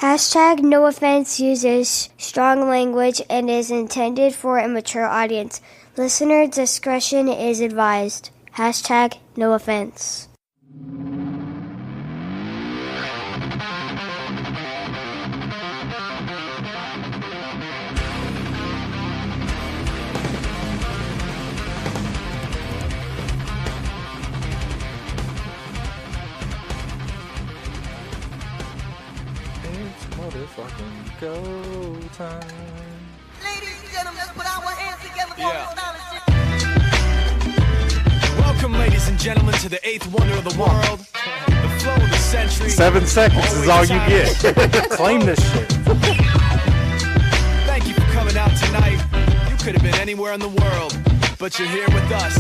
Hashtag no offense uses strong language and is intended for a mature audience. Listener discretion is advised. Hashtag no offense. Motherfucking go time. Ladies and gentlemen, put our hands together for Welcome, ladies and gentlemen, to the eighth wonder of the world, the flow of the century. 7 seconds is all you get. Claim this shit. Thank you for coming out tonight. You could have been anywhere in the world, but you're here with us.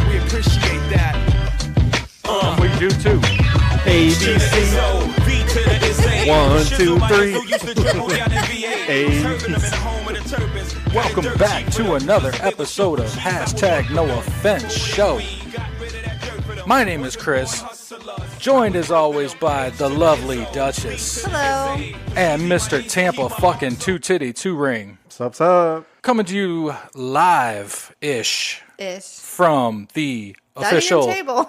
We appreciate that. We do too. A, B, C. 1, 2, 3. Welcome back to another episode of Hashtag No Offense Show. My name is Chris, joined as always by the lovely Duchess. Hello. And Mr. Tampa fucking Two Titty Two Ring. What's up? Coming to you live-ish from the official table.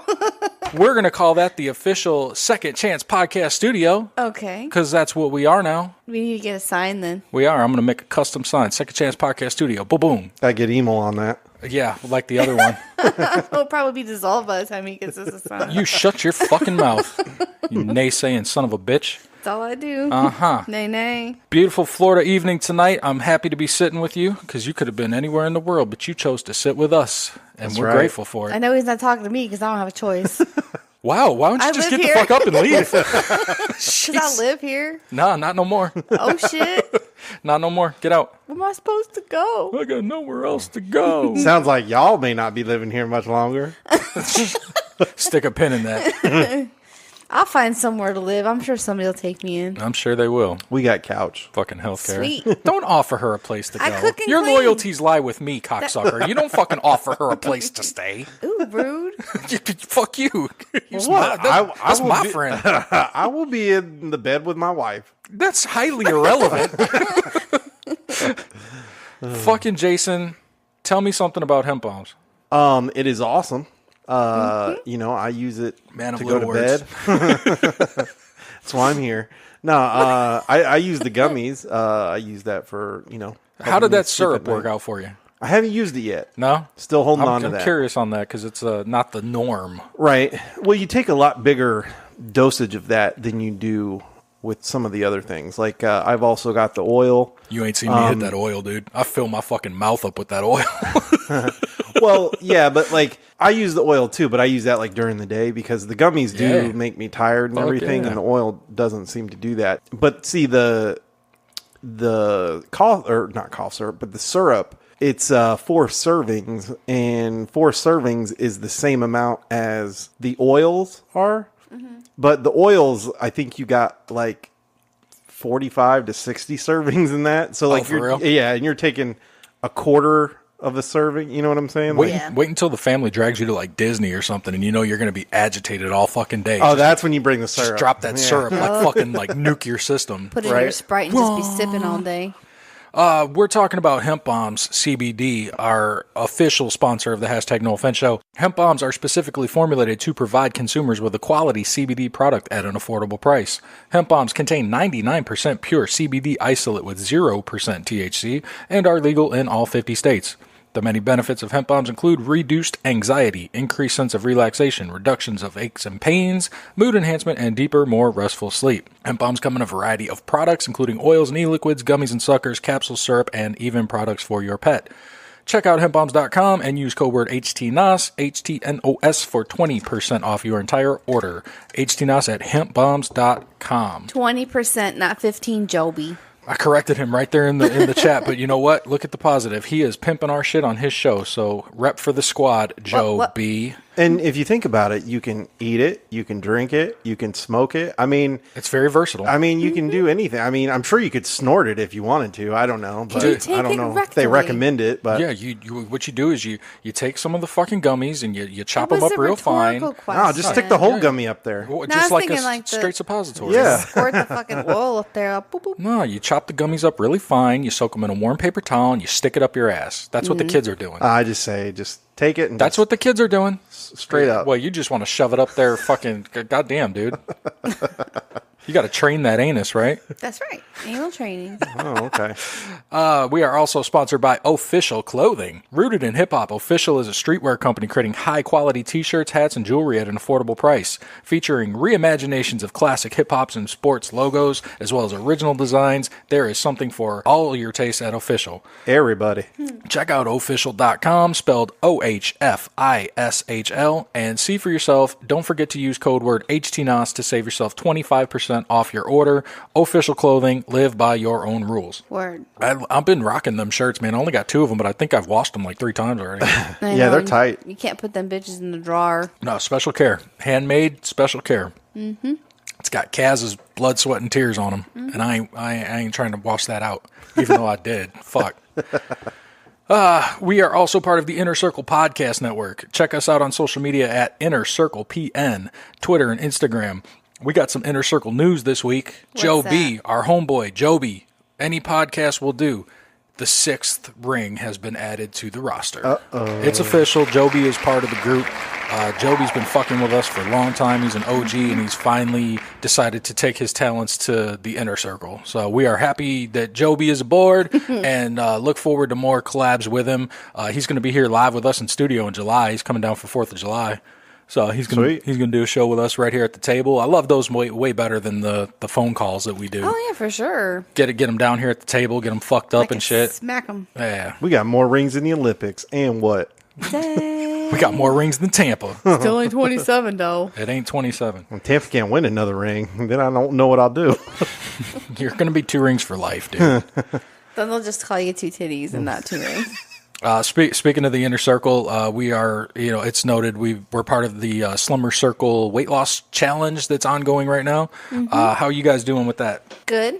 We're going to call that the official Second Chance Podcast Studio. Okay. Because that's what we are now. We need to get a sign then. We are. I'm going to make a custom sign. Second Chance Podcast Studio. Boom, boom. I get emo on that. Yeah, like the other one. It'll probably be dissolved by the time he gets us a sign. You shut your fucking mouth, you naysaying son of a bitch. That's all I do. Uh-huh. Nay, nay. Beautiful Florida evening tonight. I'm happy to be sitting with you because you could have been anywhere in the world, but you chose to sit with us, and That's we're right. grateful for it. I know he's not talking to me because I don't have a choice. Wow, why don't you I just live get here. the fuck up and leave? Because I live here. Nah, not no more. Oh, shit. Not no more. Get out. Where am I supposed to go? I got nowhere else to go. Sounds like y'all may not be living here much longer. Stick a pin in that. I'll find somewhere to live. I'm sure somebody will take me in. I'm sure they will. We got couch. Fucking healthcare. Sweet. Don't offer her a place to go. I cook and Your clean. loyalties lie with me, cocksucker. You don't fucking offer her a place to stay. Ooh, rude. Fuck you. That's will my be- friend. I will be in the bed with my wife. That's highly irrelevant. Fucking Jason, tell me something about Hemp Bombs. It is awesome. You know, I use it Man of to go to little words. bed. That's why I'm here. No, I use the gummies. I use that for, you know. How did that sleep at syrup work night. out for you? I haven't used it yet. No? Still holding on to I'm that. curious on that because it's not the norm. Right. Well, you take a lot bigger dosage of that than you do with some of the other things. Like, I've also got the oil. You ain't seen me hit that oil, dude. I fill my fucking mouth up with that oil. Well, yeah, but like I use the oil too, but I use that like during the day because the gummies do make me tired and Fuck everything, yeah. and the oil doesn't seem to do that. But see, the cough or not cough syrup, but the syrup, it's 4 servings, and 4 servings is the same amount as the oils are. Mm-hmm. But the oils, I think you got like 45 to 60 servings in that. So like for real? yeah, and you're taking a quarter of a serving, you know what I'm saying? Wait, Yeah. wait until the family drags you to like Disney or something, and you know you're going to be agitated all fucking day. Oh, that's when you bring the just syrup. drop that Yeah. syrup like fucking like nuke your system. Put it in your Sprite and just be sipping all day. We're talking about Hemp Bombs CBD, our official sponsor of the Hashtag No Offense Show. Hemp Bombs are specifically formulated to provide consumers with a quality CBD product at an affordable price. Hemp Bombs contain 99% pure CBD isolate with 0% THC and are legal in all 50 states. The many benefits of Hemp Bombs include reduced anxiety, increased sense of relaxation, reductions of aches and pains, mood enhancement, and deeper, more restful sleep. Hemp Bombs come in a variety of products, including oils and e-liquids, gummies and suckers, capsule syrup, and even products for your pet. Check out hempbombs.com and use code word HTNOS, HTNOS, for 20% off your entire order. HTNOS at hempbombs.com. 20%, not 15, Joby. I corrected him right there in the chat, but you know what? Look at the positive. He is pimping our shit on his show, so rep for the squad, Joe What? B. And if you think about it, you can eat it, you can drink it, you can smoke it. I mean, It's very versatile. I mean, you can do anything. I mean, I'm sure you could snort it if you wanted to. I don't know, but you take I don't it know if they rectally? recommend it. But yeah, you what you do is you take some of the fucking gummies and you chop That them was up a real fine. rhetorical no, question. just stick the whole gummy up there. Well, No, I just was like a thinking like the- straight suppository. Yeah. Squirt the fucking oil up there. Boop, boop. No, you chop the gummies up really fine. You soak them in a warm paper towel and you stick it up your ass. That's what the kids are doing. I just say, just take it and That's what the kids are doing. straight up. Well, you just want to shove it up there, fucking goddamn, dude. You got to train that anus, right? That's right. Anal training. Oh, okay. We are also sponsored by Ohfishl Clothing. Rooted in hip-hop, Ohfishl is a streetwear company creating high-quality t-shirts, hats, and jewelry at an affordable price, featuring reimaginations of classic hip-hops and sports logos, as well as original designs. There is something for all your tastes at Ohfishl. Everybody. Check out ohfishl.com, spelled OHFISHL, and see for yourself. Don't forget to use code word HTNOS to save yourself 25% off your order. Ohfishl Clothing, live by your own rules. Word. I've been rocking them shirts, man. I only got 2 of them, but I think I've washed them like 3 times already. I Yeah, know, they're and tight. You can't put them bitches in the drawer. No, special care. Handmade, special care. Mm-hmm. It's got Kaz's blood, sweat, and tears on them, and I ain't trying to wash that out, even though I did. Fuck. We are also part of the Inner Circle Podcast Network. Check us out on social media at Inner Circle PN, Twitter and Instagram. We got some Inner Circle news this week. Joe B, our homeboy, Joby, any podcast will do. The 6th ring has been added to the roster. It's official. Joby is part of the group. Joby's been fucking with us for a long time. He's an OG, and he's finally decided to take his talents to the Inner Circle. So we are happy that Joby is aboard and look forward to more collabs with him. He's going to be here live with us in studio in July. He's coming down for 4th of July. So he's gonna do a show with us right here at the table. I love those way better than the phone calls that we do. Oh, yeah, for sure. Get him down here at the table, get him fucked up and shit. Smack them. Yeah, We got more rings in the Olympics. And what? we got more rings than Tampa. Still only 27, though. It ain't 27. When Tampa can't win another ring, then I don't know what I'll do. You're gonna be 2 rings for life, dude. Then they'll just call you 2 titties and not 2 rings. Speaking of the Inner Circle, we are, it's noted we're part of the Slumber Circle weight loss challenge that's ongoing right now. How are you guys doing with that? Good.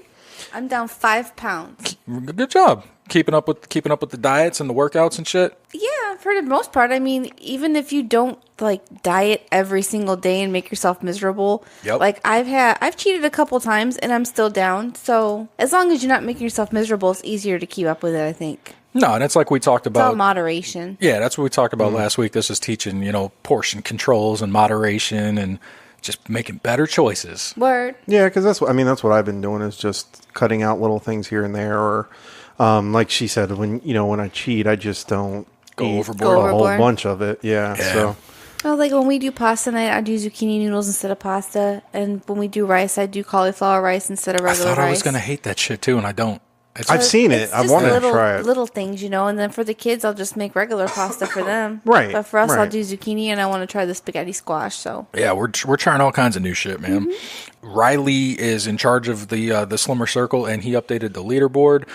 I'm down 5 pounds. Good job. Keeping up with the diets and the workouts and shit. Yeah, for the most part. I mean, even if you don't like diet every single day and make yourself miserable, Yep. like I've cheated a couple times and I'm still down. So as long as you're not making yourself miserable, it's easier to keep up with it, I think. No, and it's like we talked It's all about. moderation. Yeah, that's what we talked about last week. This is teaching, portion controls and moderation and just making better choices. Word. Yeah, because that's what I've been doing is just cutting out little things here and there, or like she said, when I cheat, I just don't Go eat overboard. a whole Overboard. bunch of it. Yeah. So Well, like when we do pasta night, I do zucchini noodles instead of pasta, and when we do rice, I do cauliflower rice instead of I regular thought rice. I was gonna hate that shit too, and I don't. I've seen it. It's I just wanted to little, try it. little things, and then for the kids, I'll just make regular pasta for them. Right, But for us, I'll right. do zucchini, and I want to try the spaghetti squash. So Yeah, we're trying all kinds of new shit, man. Riley is in charge of the Slimmer Circle, and he updated the leaderboard.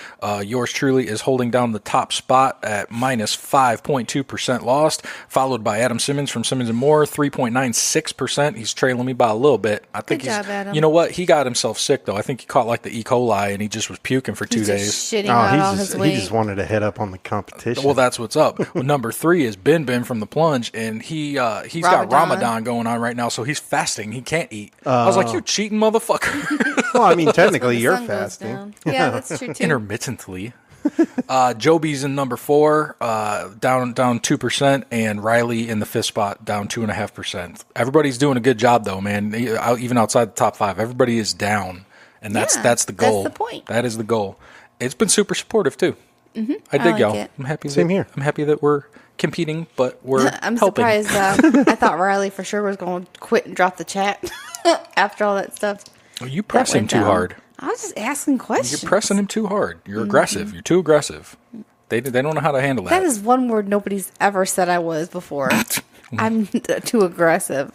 Yours truly is holding down the top spot at minus 5.2% lost, followed by Adam Simmons from Simmons & More, 3.96%. He's trailing me by a little bit. I think Good job, Adam. You know what? He got himself sick, though. I think he caught like the E. coli, and he just was puking for 2 he's days. just shitting out all his he weight. just wanted to head up on the competition. Well, that's what's up. Well, number 3 is Ben from the Plunge, and he's got Ramadan going on right now, so he's fasting. He can't eat. I was like, you cheating motherfucker. Well, I mean, When technically, the you're sun goes fasting. down. Yeah, that's true too. Intermittently. Joby's in number 4, down 2%, and Riley in the 5th spot, down 2.5%. Everybody's doing a good job, though, man. Even outside the top 5, everybody is down, and that's Yeah, the goal. that's the point. That is the goal. It's been super supportive too. I dig like y'all. it. I'm happy. Same here. I'm happy that we're competing, but we're I'm helping. surprised. I thought Riley for sure was going to quit and drop the chat after all that stuff. Oh, you press him went too down. hard. I was just asking questions. You're pressing him too hard. You're aggressive. You're too aggressive. They don't know how to handle that. That is one word nobody's ever said I was before. I'm too aggressive.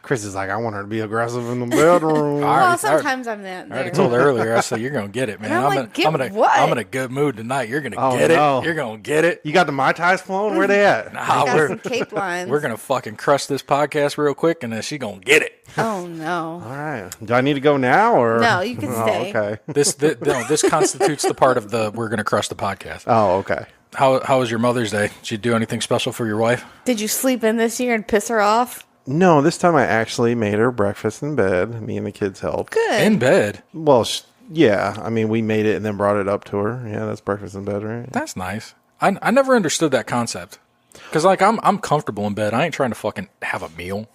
Chris is like, I want her to be aggressive in the bedroom. Well, sometimes I'm that. I already told her earlier. I said, you're gonna get it, man. And I'm in a good mood tonight. You're gonna get no. it. You're gonna get it. You got the Mai Tais flowing? Where they at? Got some cape lines. We're gonna fucking crush this podcast real quick, and then she gonna get it. Oh no! All right. Do I need to go now or No, you can stay. Okay. This constitutes the part of the we're gonna crush the podcast. Oh, okay. How was your Mother's Day? Did you do anything special for your wife? Did you sleep in this year and piss her off? No, this time I actually made her breakfast in bed. Me and the kids helped. Good. In bed. Well, yeah. I mean, we made it and then brought it up to her. Yeah, that's breakfast in bed, right? That's nice. I never understood that concept. Because, like, I'm comfortable in bed. I ain't trying to fucking have a meal.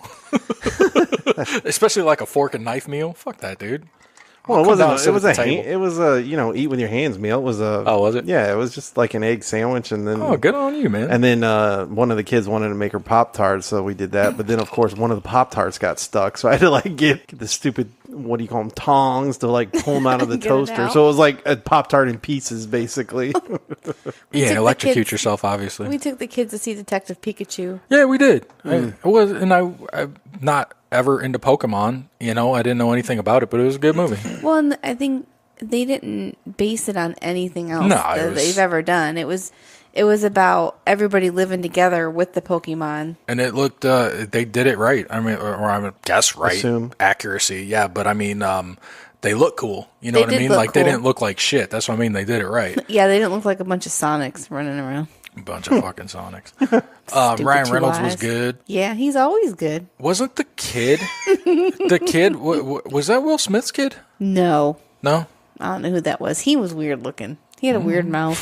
Especially like a fork and knife meal. Fuck that, dude. Well, it was a eat with your hands meal. It was a was it? Yeah, it was just like an egg sandwich, and then good on you, man. And then one of the kids wanted to make her Pop-Tarts, so we did that. But then, of course, one of the Pop-Tarts got stuck, so I had to like get the stupid, what do you call them, tongs to like pull them out of the toaster. So it was like a Pop-Tart in pieces, basically. Yeah, electrocute yourself, obviously. We took the kids to see Detective Pikachu. Yeah, we did. I'm not ever into Pokemon. You know, I didn't know anything about it, but it was a good movie. Well, and I think they didn't base it on anything else that they've ever done. It was about everybody living together with the Pokemon. And it looked, they did it right. I mean, or I would guess right. Assume. Accuracy, yeah. But I mean, they look cool. You know what I mean? Like, cool. They didn't look like shit. That's what I mean. They did it right. Yeah, they didn't look like a bunch of Sonics running around. A bunch of fucking Sonics. Ryan Reynolds was good. Yeah, he's always good. Wasn't the kid, was that Will Smith's kid? No. No? I don't know who that was. He was weird looking. He had a weird mouth.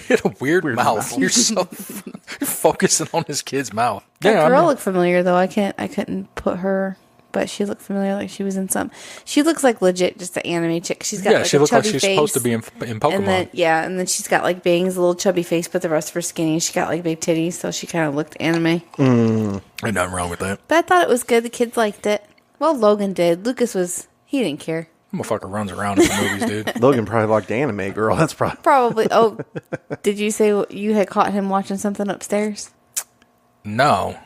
He had a weird mouth. You're so you're focusing on his kid's mouth. That girl looked familiar though. I couldn't put her, but she looked familiar, like she was in something. She looks like legit just an anime chick. She's got she a looks like chubby she's face, supposed to be in Pokemon. And then she's got like bangs, a little chubby face, but the rest of her skinny. She got like big titties, so she kind of looked anime. Ain't nothing wrong with that. But I thought it was good. The kids liked it. Well, Logan did. He didn't care. Motherfucker runs around in the movies, dude. Logan probably liked anime, girl. That's Probably. Oh, did you say you had caught him watching something upstairs? No.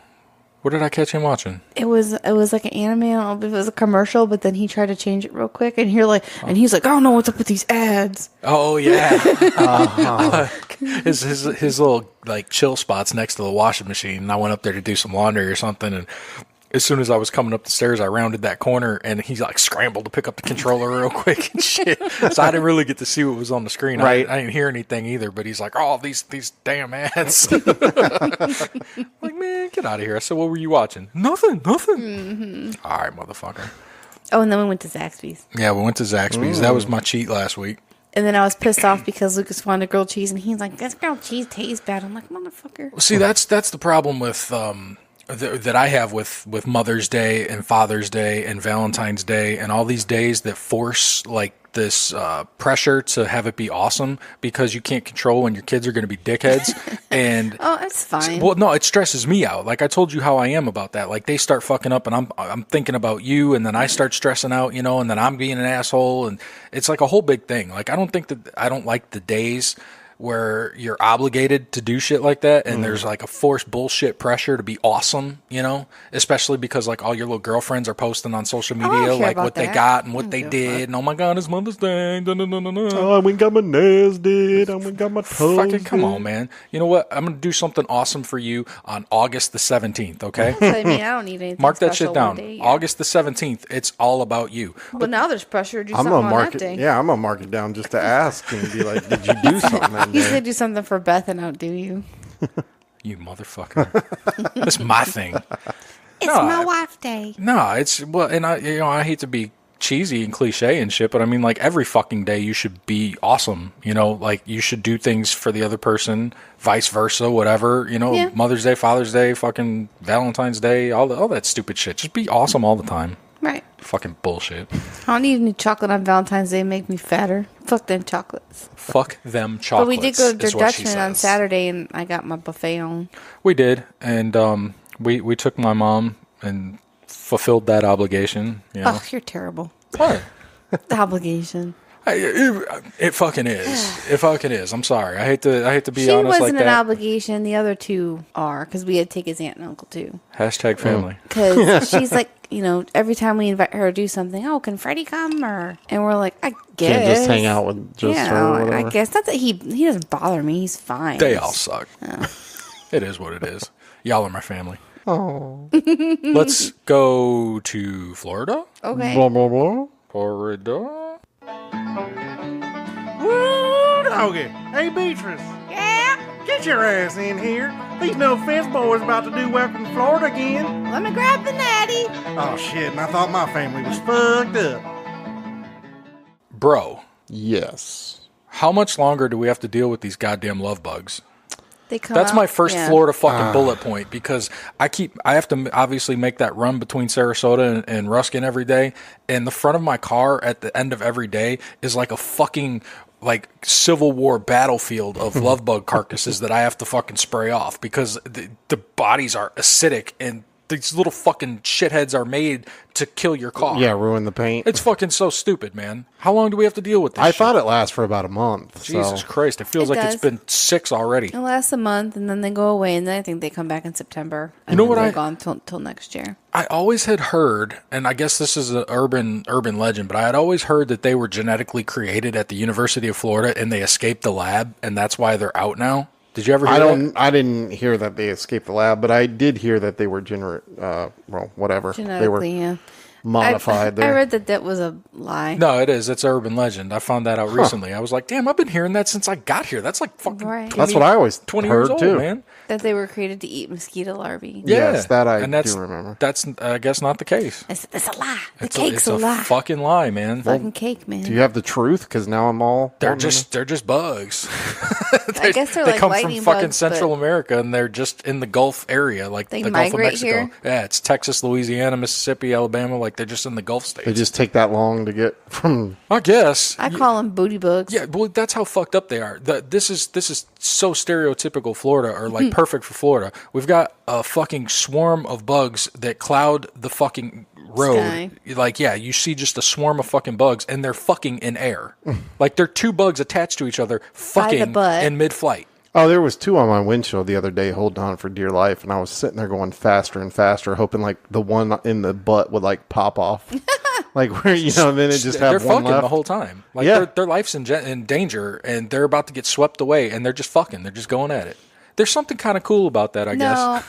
What did I catch him watching? It was like an anime. I don't know if it was a commercial, but then he tried to change it real quick, and and he's like, I don't know what's up with these ads. Oh yeah. His little like chill spots next to the washing machine, and I went up there to do some laundry or something, and as soon as I was coming up the stairs, I rounded that corner, and he's like scrambled to pick up the controller real quick and shit. So I didn't really get to see what was on the screen. Right. I didn't hear anything either, but he's like, oh, these damn ads. Like, man, get out of here. I said, what were you watching? Nothing. Mm-hmm. All right, motherfucker. Oh, and then we went to Zaxby's. Yeah, we went to Zaxby's. That was my cheat last week. And then I was pissed off because Lucas wanted grilled cheese, and he's like, this grilled cheese tastes bad. I'm like, motherfucker. See, that's the problem with that I have with Mother's Day and Father's Day and Valentine's Day and all these days that force like this pressure to have it be awesome because you can't control when your kids are going to be dickheads. And oh, it's fine. Well, no, it stresses me out. Like I told you how I am about that. Like they start fucking up and I'm thinking about you, and then I start stressing out, you know, and then I'm being an asshole, and it's like a whole big thing. Like I don't like the days where you're obligated to do shit like that, and there's like a forced bullshit pressure to be awesome, you know, especially because like all your little girlfriends are posting on social media like what they got and what they did, and oh my god, it's Mother's Day. Oh, I went got my nails did. I went got my toes. Fucking come on, man. You know what? I'm gonna do something awesome for you on August the 17th. Okay. I mean, I don't need anything. Mark that shit down. Day, yeah. August the 17th. It's all about you. But now there's pressure to do I'm something gonna on mark that it. day. Yeah, I'm gonna mark it down just to ask and be like, did you do something that He's day? gonna do something for Beth and outdo you. You motherfucker. That's my thing. It's my wife's day. No, it's well, and I hate to be cheesy and cliche and shit, but I mean, like every fucking day you should be awesome. You know, like you should do things for the other person, vice versa, whatever. You know, Yeah. Mother's Day, Father's Day, fucking Valentine's Day, all that stupid shit. Just be awesome all the time. Right. Fucking bullshit. I don't need any chocolate on Valentine's Day. Make me fatter. Fuck them chocolates. Fuck them chocolates. But we did go to is what she Dutchman on says. Saturday, and I got my buffet on. We did, and we took my mom and fulfilled that obligation. You know? Oh, you're terrible. What? The obligation. It fucking is. It fucking is. I'm sorry. I hate to be honest like that. She wasn't an obligation. The other two are, because we had to take his aunt and uncle too. Hashtag family. Because she's like, every time we invite her to do something, oh, can Freddie come? And we're like, I guess. Can't just hang out with just her or whatever. I guess. Not that he doesn't bother me. He's fine. They all suck. Oh. It is what it is. Y'all are my family. Oh. Let's go to Florida. Okay. Blah, blah, blah. Florida. Woo, doggy. Hey, Beatrice. Yeah? Get your ass in here. These no-offense boys about to do Welcome to Florida again. Let me grab the natty. Oh, shit, and I thought my family was fucked up. Bro. Yes. How much longer do we have to deal with these goddamn love bugs? That's my first Florida fucking bullet point, because I have to obviously make that run between Sarasota and Ruskin every day, and the front of my car at the end of every day is like a fucking like Civil War battlefield of love bug carcasses that I have to fucking spray off, because the bodies are acidic and these little fucking shitheads are made to kill your car. Yeah, ruin the paint. It's fucking so stupid, man. How long do we have to deal with this I shit? thought it lasts for about a month. Jesus Christ. It feels like it's been 6 already. It lasts a month, and then they go away, and then I think they come back in September. You know what? They're gone till next year. I always had heard, and I guess this is an urban legend, but I had always heard that they were genetically created at the University of Florida, and they escaped the lab, and that's why they're out now. Did you ever hear that? I didn't hear that they escaped the lab, but I did hear that they were whatever. They were modified. I read that was a lie. No, it is. It's urban legend. I found that out recently. I was like, damn, I've been hearing that since I got here. That's like fucking 20, That's what I always 20 heard years old, too, man. That they were created to eat mosquito larvae. Yeah. Yes, that I do remember. That's, I guess, not the case. It's a lie. The It's cake's a lie. Fucking lie, man. Fucking cake, man. Do you have the truth? Because now I'm all... They're just bugs. I guess they're they like come lightning from fucking bugs, Central but America, and they're just in the Gulf area, like they the Gulf of migrate Mexico. here? Yeah, it's Texas, Louisiana, Mississippi, Alabama. Like they're just in the Gulf states. They just take that long to get from... I guess. I call them booty bugs. Yeah, well, that's how fucked up they are. This is so stereotypical Florida, or like perfect for Florida. We've got a fucking swarm of bugs that cloud the fucking road. Sky. Like, yeah, you see just a swarm of fucking bugs, and they're fucking in air. Like, they're two bugs attached to each other, fucking in mid-flight. Oh, there was 2 on my windshield the other day holding on for dear life, and I was sitting there going faster and faster, hoping like the one in the butt would like pop off. Like where, then it just had they're one fucking left. the whole time. Like Yeah. their life's in danger, and they're about to get swept away, and they're just fucking. They're just going at it. There's something kind of cool about that, I guess.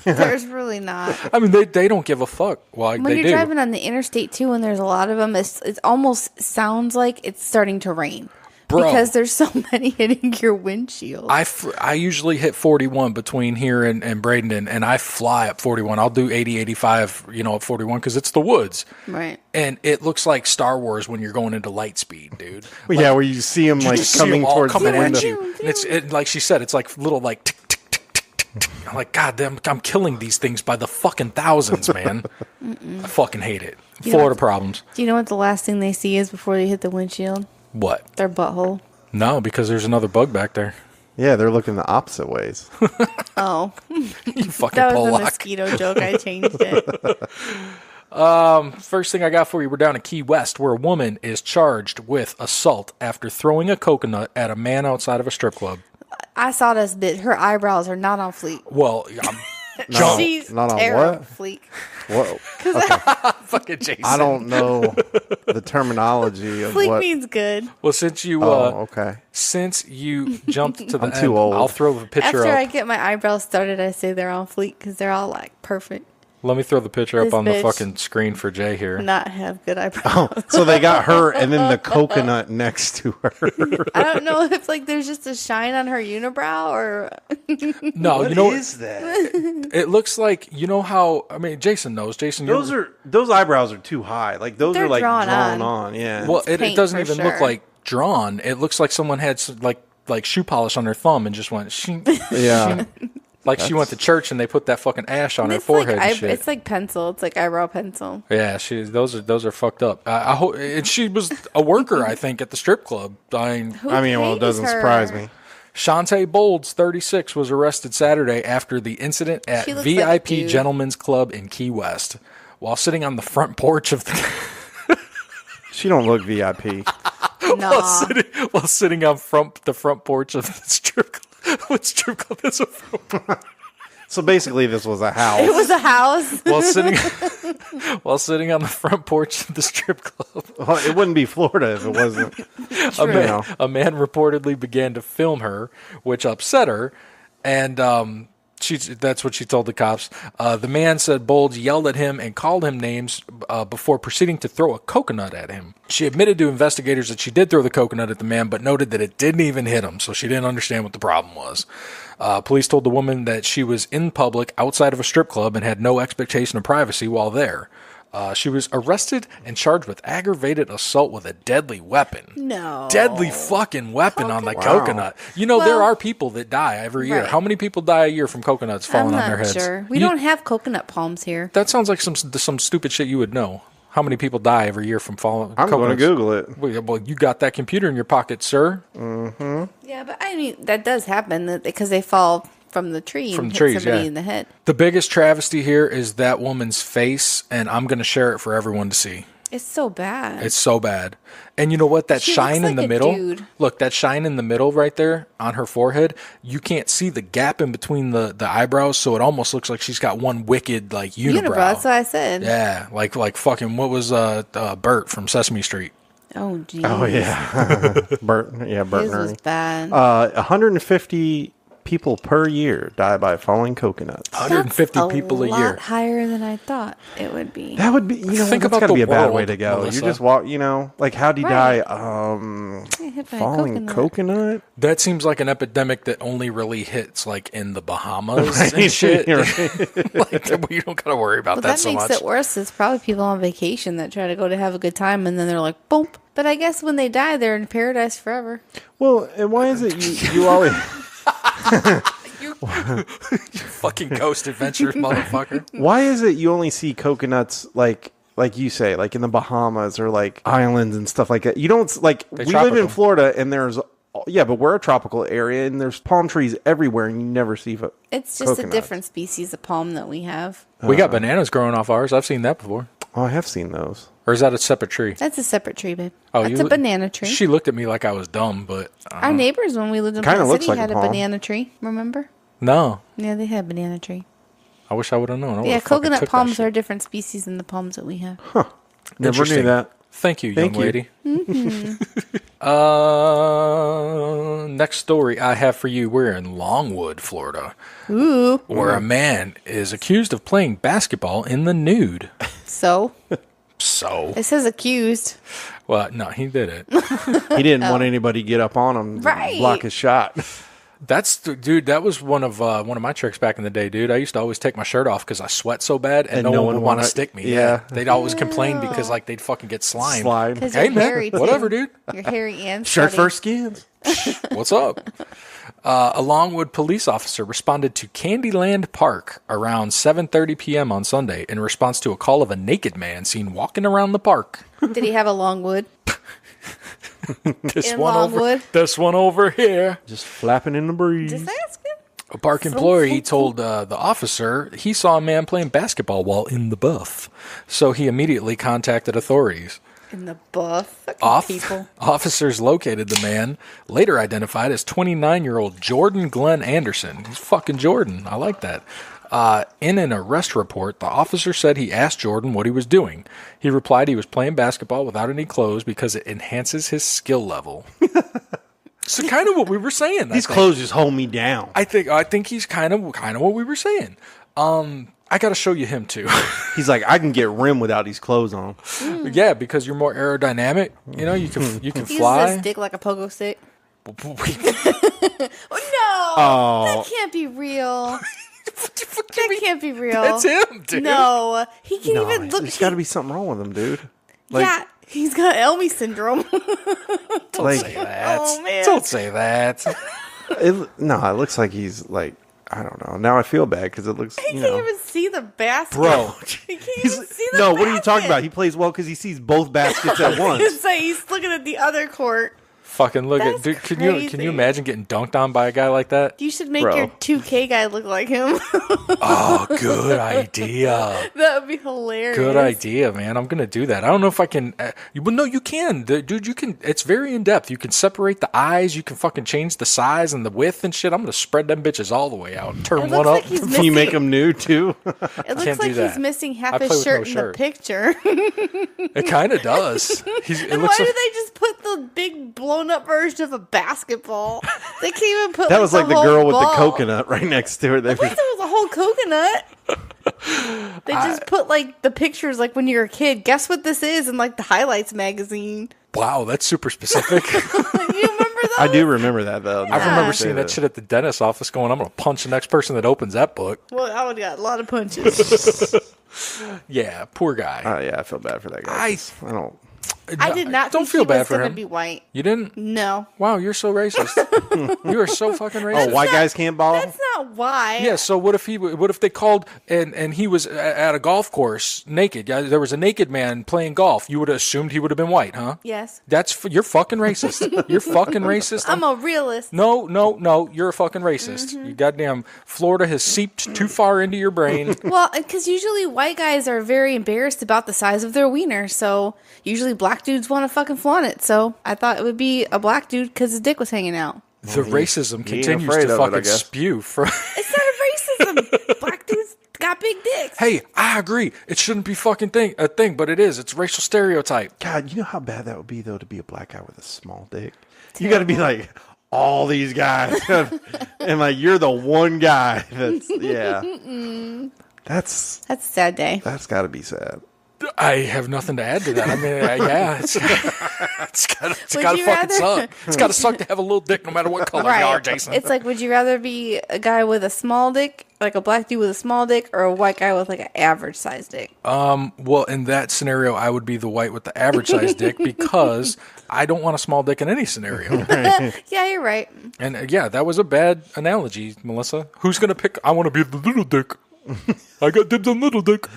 There's really not. I mean, they don't give a fuck. Well, When they you're do. driving on the interstate too, and there's a lot of them, it almost sounds like it's starting to rain. Bro. Because there's so many hitting your windshield. I usually hit 41 between here and Bradenton, and I fly up 41. I'll do 80, 85, up 41 because it's the woods. Right. And it looks like Star Wars when you're going into light speed, dude. Well, yeah, where you see them like coming towards the window. at you. And it's like she said, it's like little like tick, tick, tick, tick, tick, tick. I'm like, God damn, I'm killing these things by the fucking thousands, man. I fucking hate it. Florida problems. Do you know what the last thing they see is before they hit the windshield? What? Their butthole. No, because there's another bug back there. Yeah, they're looking the opposite ways. Oh. You fucking That was Pollock. a mosquito joke. I changed it. First thing I got for you, we're down in Key West, where a woman is charged with assault after throwing a coconut at a man outside of a strip club. I saw this bit. Her eyebrows are not on fleek. Well, She's not on terrible. what? Fleek. Whoa. fucking Jason. I don't know the terminology of Fleek what... means good. Well, since you okay. since you jumped to the I'm end, too old. I'll throw the picture After up. I get my eyebrows started, I say they're on fleek because they're all like perfect. Let me throw the picture up This on the bitch fucking screen for Jay here. Not have good eyebrows. Oh, so they got her and then the coconut next to her. I don't know if like there's just a shine on her unibrow or No, What you know is that? it looks like, you know how, I mean, Jason knows. Jason, Those eyebrows are too high. Like those They're are like drawn drawn on. on. Yeah. well, it paint doesn't for even look sure. like drawn. It looks like someone had like shoe polish on their thumb and just went shing, yeah. shing. Like she went to church and they put that fucking ash on her it's forehead like and shit. it's like pencil. It's like eyebrow pencil. Yeah, those are fucked up. I hope, and she was a worker, I think, at the strip club. Who I mean, well, it pays doesn't her? surprise me. Shantae Bolds, 36, was arrested Saturday after the incident at She looks like a VIP dude. Gentlemen's Club in Key West. While sitting on the front porch of the... She don't look VIP. while sitting on the front porch of the strip club. What strip club is it from? So basically, this was a house. It was a house. While sitting on the front porch of the strip club. Well, it wouldn't be Florida if it wasn't. A man reportedly began to film her, which upset her, and that's what she told the cops. The man said Bolds yelled at him and called him names before proceeding to throw a coconut at him. She admitted to investigators that she did throw the coconut at the man, but noted that it didn't even hit him, so she didn't understand what the problem was. Police told the woman that she was in public outside of a strip club and had no expectation of privacy while there. She was arrested and charged with aggravated assault with a deadly weapon. No. Deadly fucking weapon on the coconut. You know, there are people that die every year. Right. How many people die a year from coconuts falling on their heads? I'm not sure. We don't have coconut palms here. That sounds like some stupid shit you would know. How many people die every year from falling? I'm going to Google it. Well, you got that computer in your pocket, sir. Mm-hmm. Yeah, but I mean, that does happen because they fall from the tree and hit somebody in the head. The biggest travesty here is that woman's face, and I'm going to share it for everyone to see. It's so bad. It's so bad. And you know what? That shine in the middle. Look, that shine in the middle right there on her forehead. You can't see the gap in between the eyebrows, so it almost looks like she's got one wicked like unibrow. That's what I said. Yeah, like fucking what was Bert from Sesame Street? Oh, geez. Oh yeah, Bert. Yeah, Bert. His was bad. 150 people per year die by falling coconuts. 150 people a year. A lot higher than I thought it would be. That would be, that's got to be a bad way to go. Melissa. You just walk, like how'd he die? Falling coconut? That seems like an epidemic that only really hits like in the Bahamas and shit. Like, we don't got to worry about that so much. That makes it worse. It's probably people on vacation that try to go to have a good time and then they're like, boom. But I guess when they die, they're in paradise forever. Well, and why is it you always... you fucking ghost adventures, motherfucker. Why is it you only see coconuts like you say, like in the Bahamas or like islands and stuff like that? You don't we live in Florida and there's but we're a tropical area and there's palm trees everywhere and you never see it's just coconuts. A different species of palm that we have. We got bananas growing off ours. I've seen that before. Oh, I have seen those. Or is that a separate tree? That's a separate tree, babe. Oh, that's a banana tree. She looked at me like I was dumb, but... Our neighbors, when we lived in Plant City, had a banana tree. Remember? No. Yeah, they had a banana tree. I wish I would have known. Yeah, coconut palms are a different species than the palms that we have. Huh. Never knew that. Thank you, young lady. Mm-hmm. Next story I have for you. We're in Longwood, Florida. Ooh. Where a man is accused of playing basketball in the nude. So? It says accused. Well, no, he did it. He didn't want anybody to get up on him to block his shot. Dude, that was one of my tricks back in the day, dude. I used to always take my shirt off because I sweat so bad and no one would want to stick me. Yeah. They'd always complain because like they'd fucking get slimed. Hey, man, whatever, dude. You're hairy and shirt first skins. What's up? A Longwood police officer responded to Candyland Park around 7:30 p.m. on Sunday in response to a call of a naked man seen walking around the park. Did he have a Longwood? This one over here. Just flapping in the breeze. Just asking. A park employee told the officer he saw a man playing basketball while in the buff. So he immediately contacted authorities. In the buff? People. Officers located the man, later identified as 29-year-old Jordan Glenn Anderson. He's fucking Jordan. I like that. In an arrest report, the officer said he asked Jordan what he was doing. He replied he was playing basketball without any clothes because it enhances his skill level. So kind of what we were saying. These clothes just hold me down. I think he's kind of what we were saying. I got to show you him too. He's like, I can get rim without these clothes on. Yeah, because you're more aerodynamic. You know, you can fly. He uses a stick like a pogo stick. Oh, that can't be real. That can't be real. That's him, dude. No, he can't even look. There's got to be something wrong with him, dude. Yeah, he's got Elmy syndrome. Don't say that. Oh man, don't say that. It looks like he's like, I don't know. Now I feel bad because it looks. He can't even see the basket, bro. He can't even see the No, basket. what are you talking about? He plays well because he sees both baskets at once. He's looking at the other court. Fucking look That's at dude. Can crazy. you imagine getting dunked on by a guy like that? You should make your 2K guy look like him. Oh, good idea. That would be hilarious. Good idea, man. I'm gonna do that. I don't know if I can. Well, no, you can, dude. You can. It's very in depth. You can separate the eyes. You can fucking change the size and the width and shit. I'm gonna spread them bitches all the way out. And turn one up. Can you make them new too? It looks like he's missing half his play with shirt no in shirt. the picture. It kind of does. And why do they just put the big blown up version of a basketball? They can't even put. That was like the whole girl with ball. the coconut right next to her. I thought there was a whole coconut. They just put like the pictures, like when you're a kid. Guess what this is? In like the highlights magazine. Wow, that's super specific. You remember that? I do remember that though. I remember seeing that shit at the dentist's office. Going, I'm gonna punch the next person that opens that book. Well, I would got a lot of punches. Yeah, poor guy. Yeah, I feel bad for that guy. I don't. I did not Don't think feel he bad was for going him. to be white. You didn't? No. Wow, you're so racist. You are so fucking racist. Oh, white guys can't ball? That's not why. Yeah, so what if they called and he was at a golf course naked? Yeah, there was a naked man playing golf. You would have assumed he would have been white, huh? Yes. You're fucking racist. You're fucking racist. I'm a realist. No, you're a fucking racist. You goddamn Florida has seeped too far into your brain. Well, because usually white guys are very embarrassed about the size of their wiener, so usually black dudes want to fucking flaunt it. So I thought it would be a black dude because his dick was hanging out. The racism he ain't continues afraid to of it, I fucking guess. spew from. It's not a racism. Black dudes got big dicks. Hey, I agree. It shouldn't be fucking a thing, but it is. It's a racial stereotype. God, you know how bad that would be though to be a black guy with a small dick. You got to be like all these guys, and like you're the one guy. That's a sad day. That's got to be sad. I have nothing to add to that. I mean, yeah, it's got to fucking suck. It's got to suck to have a little dick no matter what color you are, Jason. It's like, would you rather be a guy with a small dick, like a black dude with a small dick, or a white guy with like an average sized dick? Well, in that scenario, I would be the white with the average sized dick because I don't want a small dick in any scenario. Yeah, you're right. And yeah, that was a bad analogy, Melissa. Who's gonna pick? I want to be the little dick. I got dibs on little dick.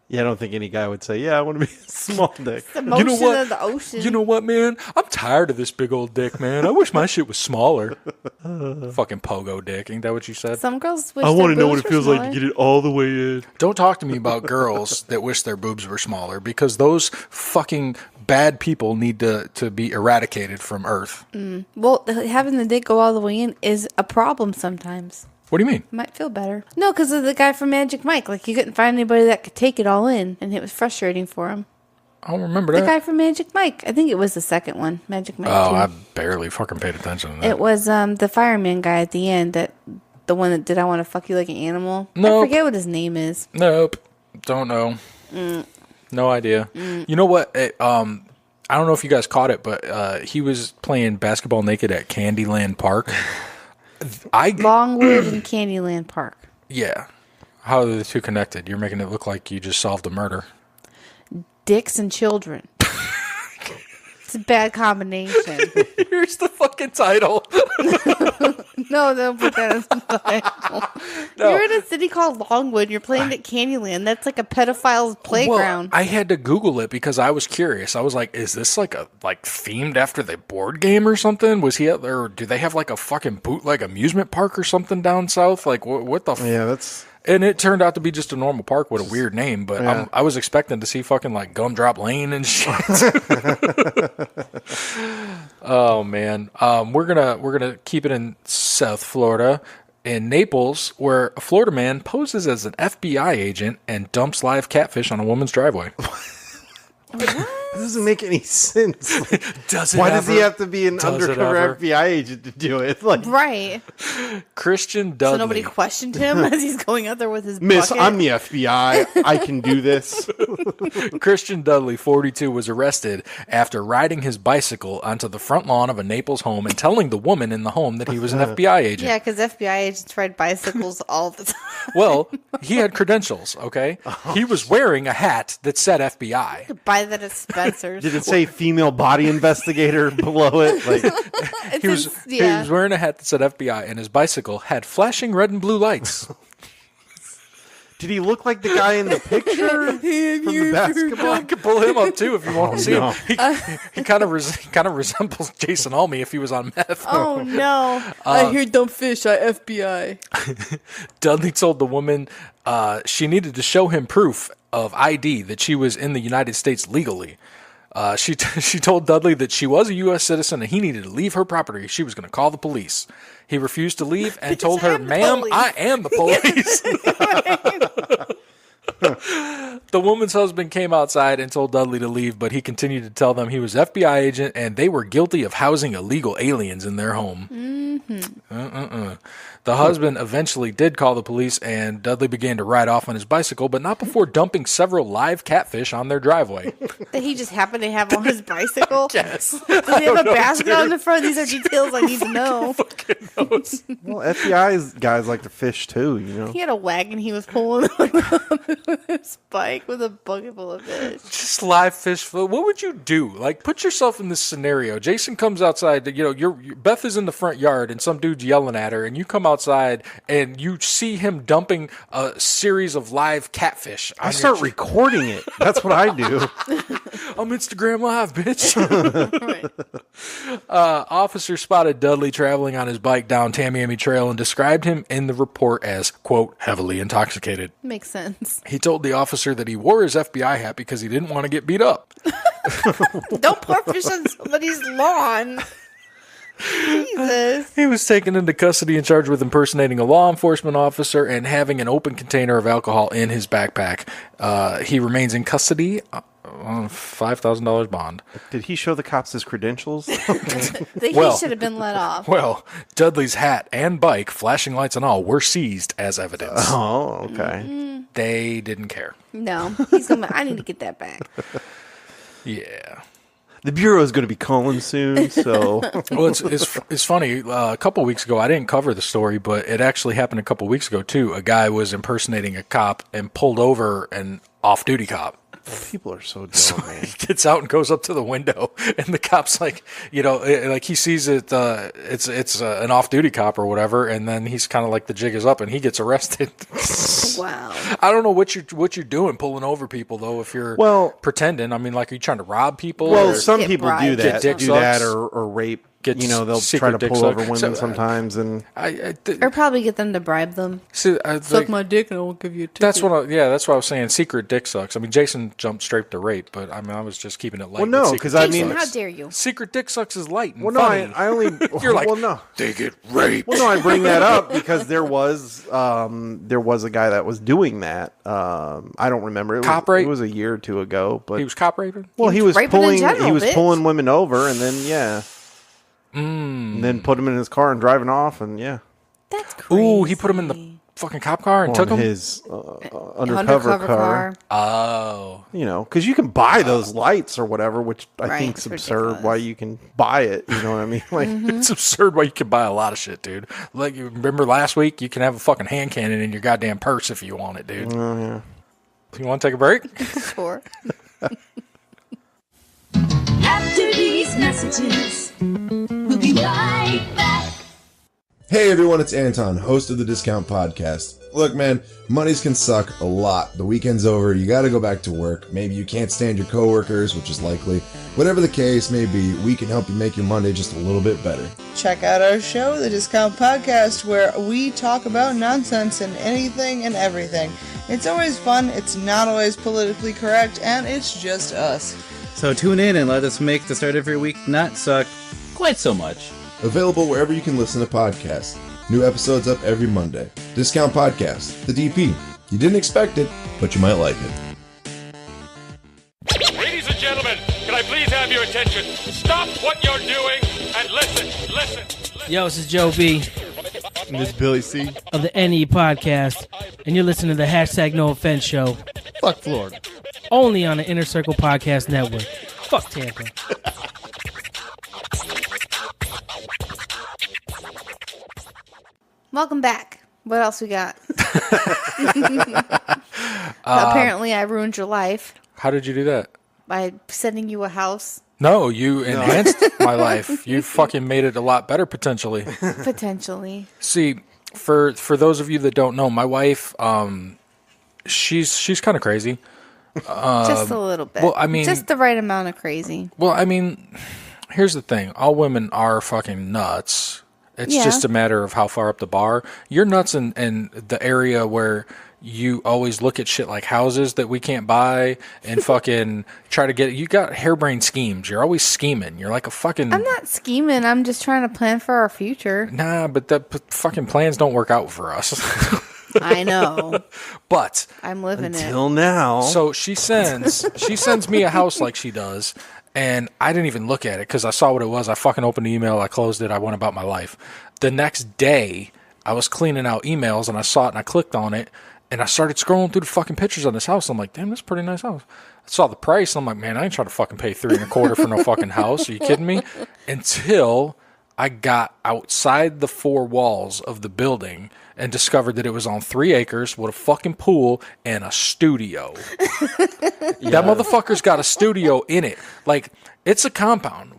Yeah, I don't think any guy would say, yeah, I want to be a small dick. The motion You know what? of the ocean. You know what, man? I'm tired of this big old dick, man. I wish my shit was smaller. Fucking pogo dick. Ain't that what you said? Some girls wish I want to know boobs what it were feels smaller. like to get it all the way in. Don't talk to me about girls that wish their boobs were smaller because those fucking bad people need to be eradicated from Earth. Well, having the dick go all the way in is a problem sometimes. What do you mean? Might feel better. No, because of the guy from Magic Mike. Like, he couldn't find anybody that could take it all in, and it was frustrating for him. I don't remember The that. guy from Magic Mike. I think it was the second one, Magic Mike 2. I barely fucking paid attention to that. It was the fireman guy at the end, the one that did I Want to Fuck You Like an Animal. Nope. I forget what his name is. Nope. Don't know. No idea. You know what? I don't know if you guys caught it, but he was playing basketball naked at Candyland Park. Longwood and Candyland Park. Yeah. How are the two connected? You're making it look like you just solved a murder. Dicks and children. It's a bad combination. Here's the fucking title. No, don't put that as the title. No. You're in a city called Longwood. You're playing at Candyland. That's like a pedophile's playground. Well, I had to Google it because I was curious. I was like, is this like themed after the board game or something? Was he at there? Or do they have like a fucking bootleg amusement park or something down south? Like what the? Yeah, that's. And it turned out to be just a normal park with a weird name, but Yeah. I was expecting to see fucking like Gumdrop Lane and shit. Oh man, we're gonna keep it in South Florida, in Naples, where a Florida man poses as an FBI agent and dumps live catfish on a woman's driveway. That doesn't make any sense. Does it Why does he ever? have to be an Does it undercover ever? FBI agent to do it? Like, Right. Christian Dudley. So nobody questioned him as he's going out there with his Miss, bucket? I'm the FBI. I can do this. Christian Dudley, 42, was arrested after riding his bicycle onto the front lawn of a Naples home and telling the woman in the home that he was an FBI agent. Yeah, because FBI agents ride bicycles all the time. Well, he had credentials, okay? He was wearing a hat that said FBI. Buy that at Spencer's. Did it say female body investigator below it? Like, He was wearing a hat that said FBI, and his bicycle had flashing red and blue lights. Did he look like the guy in the picture from the basketball? I could pull him up too if you want to see him. He kind of resembles Jason Almy if he was on meth. Oh no! I hear dumb fish. I FBI. Dudley told the woman she needed to show him proof of ID that she was in the United States legally. She told Dudley that she was a U.S. citizen and he needed to leave her property. She was going to call the police. He refused to leave and told her, "Ma'am, I am the police." The woman's husband came outside and told Dudley to leave, but he continued to tell them he was FBI agent and they were guilty of housing illegal aliens in their home. The husband eventually did call the police, and Dudley began to ride off on his bicycle, but not before dumping several live catfish on their driveway. That he just happened to have on his bicycle? Yes. Does he have a basket on the front? These are details I need to know. Well, FBI guys like to fish too, you know. He had a wagon he was pulling on his bike with a bucket full of fish. Just live fish. What would you do? Like, put yourself in this scenario. Jason comes outside. Beth is in the front yard, and some dude's yelling at her, and you come outside, and you see him dumping a series of live catfish. I start recording it. That's what I do. I'm Instagram Live, bitch. Right. Officer spotted Dudley traveling on his bike down Tamiami Trail and described him in the report as, quote, heavily intoxicated. Makes sense. He told the officer that he wore his FBI hat because he didn't want to get beat up. Don't pour fish on somebody's lawn. Jesus. He was taken into custody and charged with impersonating a law enforcement officer and having an open container of alcohol in his backpack. He remains in custody on $5,000 bond. Did he show the cops his credentials? He should have been let off. Well, Dudley's hat and bike, flashing lights and all, were seized as evidence. Oh, okay. They didn't care. No. He's going to, I need to get that back. Yeah. The Bureau is going to be calling soon, so... Well, it's funny. A couple weeks ago, I didn't cover the story, but it actually happened a couple weeks ago, too. A guy was impersonating a cop and pulled over an off-duty cop. People are so dumb, man. He gets out and goes up to the window, and the cop's like, like he sees it, it's an off-duty cop or whatever, and then he's kind of like, the jig is up, and he gets arrested. Wow. I don't know what you're doing pulling over people, though, if you're pretending. I mean, like, are you trying to rob people? Well, some people do that. Get Do that or rape. They'll try to pull over women sometimes, and or probably get them to bribe them. Suck my dick and I won't give you a ticket. That's what I was saying. Secret dick sucks. I mean, Jason jumped straight to rape, but I mean, I was just keeping it light. Well, no, because I mean, how dare you? Secret dick sucks is light and well, funny. No, I only. You're like, well, no, they get raped. Well, no, I bring that up because there was a guy that was doing that. I don't remember. Cop rape? It was a year or two ago, but he was cop raping. Well, he was pulling women over, and then and then put him in his car and driving off, and that's crazy. Ooh, he put him in the fucking cop car and took him his undercover car. Oh, because you can buy those lights or whatever, which I think is absurd. Ridiculous. Why you can buy it? You know what I mean? Like it's absurd why you can buy a lot of shit, dude. Like you remember last week, you can have a fucking hand cannon in your goddamn purse if you want it, dude. Oh yeah. You want to take a break? Sure. After these messages, we'll be right back. Hey everyone, it's Anton, host of the Discount Podcast. Look, man, Mondays can suck a lot. The weekend's over, you gotta go back to work. Maybe you can't stand your coworkers, which is likely. Whatever the case may be, we can help you make your Monday just a little bit better. Check out our show, the Discount Podcast, where we talk about nonsense and anything and everything. It's always fun, it's not always politically correct, and it's just us. So tune in and let us make the start of your week not suck quite so much. Available wherever you can listen to podcasts. New episodes up every Monday. Discount Podcast, the DP. You didn't expect it, but you might like it. Ladies and gentlemen, can I please have your attention? Stop what you're doing and listen. Yo, this is Joe B. And this is Billy C. of the NE Podcast, and you're listening to the Hashtag No Offense Show. Fuck Florida. Only on the Inner Circle Podcast Network. Fuck Tampa. Welcome back. What else we got? Apparently, I ruined your life. How did you do that? By sending you a house. No, you enhanced my life. You fucking made it a lot better, potentially. Potentially. See, for those of you that don't know, my wife, she's kind of crazy. Just a little bit. Well, I mean, just the right amount of crazy. Well, I mean, here's the thing: all women are fucking nuts. It's just a matter of how far up the bar. You're nuts in the area where you always look at shit like houses that we can't buy and fucking try to get. You got harebrained schemes. You're always scheming. You're like a fucking. I'm not scheming. I'm just trying to plan for our future. Nah, but the fucking plans don't work out for us. I know. But I'm living until now. So she sends me a house like she does, and I didn't even look at it because I saw what it was. I fucking opened the email, I closed it, I went about my life. The next day, I was cleaning out emails and I saw it and I clicked on it and I started scrolling through the fucking pictures on this house. I'm like, damn, this is a pretty nice house. I saw the price and I'm like, man, I ain't trying to fucking pay $3.25 for no fucking house. Are you kidding me? Until I got outside the four walls of the building and discovered that it was on 3 acres with a fucking pool and a studio. That motherfucker's got a studio in it. Like, it's a compound.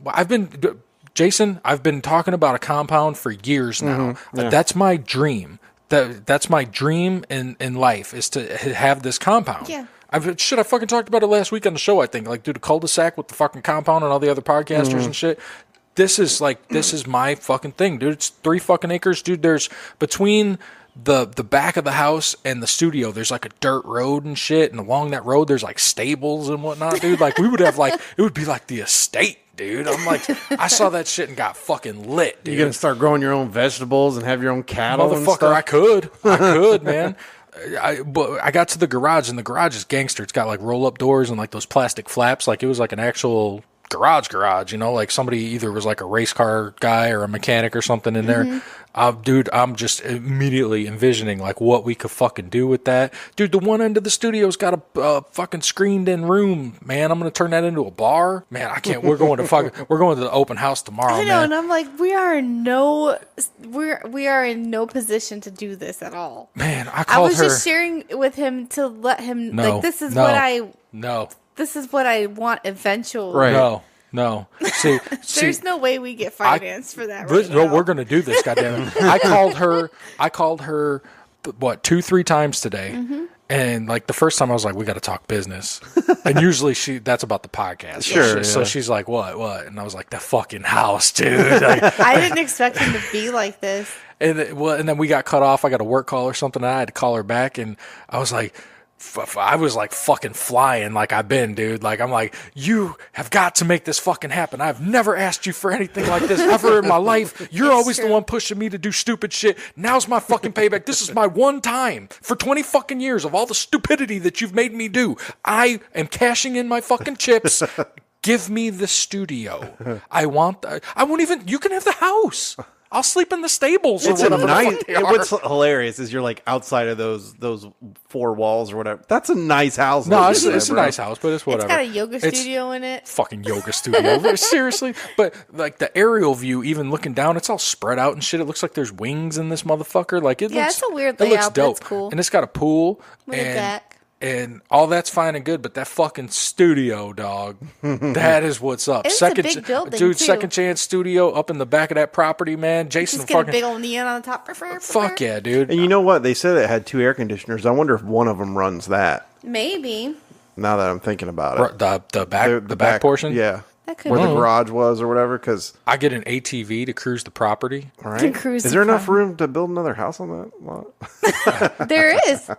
Jason, I've been talking about a compound for years now. Mm-hmm. Yeah. That's my dream. That's my dream in life, is to have this compound. Yeah. I fucking talked about it last week on the show, I think. Like, dude, the cul-de-sac with the fucking compound and all the other podcasters and shit. This is my fucking thing, dude. It's 3 fucking acres, dude. There's between the back of the house and the studio, there's like a dirt road and shit, and along that road there's like stables and whatnot, dude. Like, we would have like, it would be like the estate, dude. I'm like, I saw that shit and got fucking lit, dude. You gonna start growing your own vegetables and have your own cattle and Motherfucker, stuff? I could, man. But I got to the garage, and the garage is gangster. It's got like roll-up doors and like those plastic flaps. Like, it was like an actual garage, you know, like somebody either was like a race car guy or a mechanic or something in there. Dude, I'm just immediately envisioning like what we could fucking do with that. Dude, the one end of the studio's got a fucking screened in room, man. I'm gonna turn that into a bar, man. I can't. We're going to the open house tomorrow. I know, man. and I'm like, we are in no position to do this at all. Man, I was just sharing with him to let him this is what I want eventually. Right. No. See, there's no way we get financed for that. No, we're going to do this, goddammit. I called her, what, 2-3 times today. And like the first time I was like, we got to talk business. And usually that's about the podcast. Sure. So she's like, what? And I was like, the fucking house, dude. Like, I didn't expect him to be like this. And then we got cut off. I got a work call or something. And I had to call her back. And I was like fucking flying like I've been, dude. Like, I'm like, you have got to make this fucking happen. I've never asked you for anything like this ever in my life. You're always the one pushing me to do stupid shit. Now's my fucking payback. This is my one time for 20 fucking years of all the stupidity that you've made me do. I am cashing in my fucking chips. Give me the studio. I won't even, you can have the house. I'll sleep in the stables. It's or a whatever. nice. What's hilarious is you're like outside of those 4 walls or whatever. That's a nice house. No, it's a nice house, but it's whatever. It's got a yoga studio in it. Fucking yoga studio. Seriously. But like the aerial view, even looking down, it's all spread out and shit. It looks like there's wings in this motherfucker. Like, it's a weird layout, it looks dope. but it's cool. And it's got a pool with a deck. And all that's fine and good, but that fucking studio, dog, that is what's up. It's a big building, dude. too. Second chance studio up in the back of that property, man. Jason, Just get a big old neon on the top. Fuck yeah, dude. And you know what? They said it had 2 air conditioners. I wonder if one of them runs that. Maybe. Now that I'm thinking about it, the back portion, yeah. That where the garage was or whatever, because I get an ATV to cruise the property. All right. Is there enough room to build another house on that lot? There is.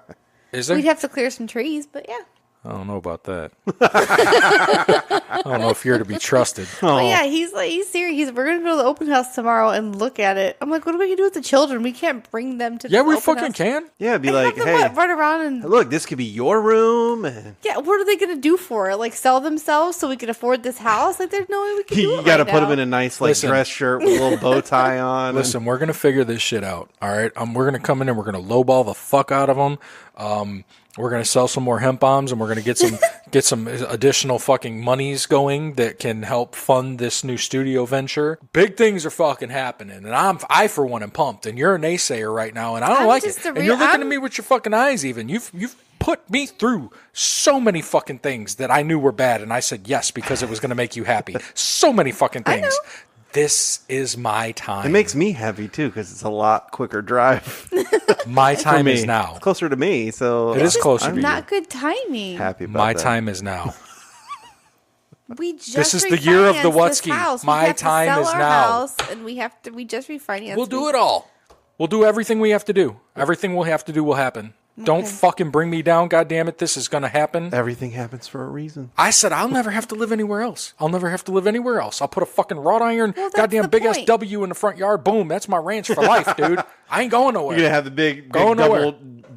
Is there? We'd have to clear some trees, but yeah. I don't know about that. I don't know if you're to be trusted. But yeah, he's serious. We're gonna go to the open house tomorrow and look at it. I'm like, what are we gonna do with the children? We can't bring them to. Yeah, the we open fucking house. can. Yeah, be like, hey, run around and look, this could be your room. Yeah, what are they gonna do for it? Like, sell themselves so we can afford this house? Like, there's no way we can do it. You got to right put now. them in a nice dress shirt with a little bow tie on. Listen, we're gonna figure this shit out. All right, we're gonna come in and we're gonna lowball the fuck out of them. We're gonna sell some more hemp bombs, and we're gonna get some additional fucking monies going that can help fund this new studio venture. Big things are fucking happening, and I for one am pumped. And you're a naysayer right now, and I don't like it. And you're looking at me with your fucking eyes. Even you've put me through so many fucking things that I knew were bad, and I said yes because it was gonna make you happy. So many fucking things. This is my time. It makes me happy too because it's a lot quicker drive. My time is now. It's closer to me, so it is closer to you. Not good timing. Happy about my that. time is now. We just this is the year of the Wutsky. My time is now. And we just refinanced. We'll do it all. We'll do everything we have to do. Everything we'll have to do will happen. Okay. Don't fucking bring me down, goddammit. This is going to happen. Everything happens for a reason. I said I'll never have to live anywhere else. I'll put a fucking wrought iron, goddamn big-ass W in the front yard. Boom, that's my ranch for life, dude. I ain't going nowhere. You're going to have the big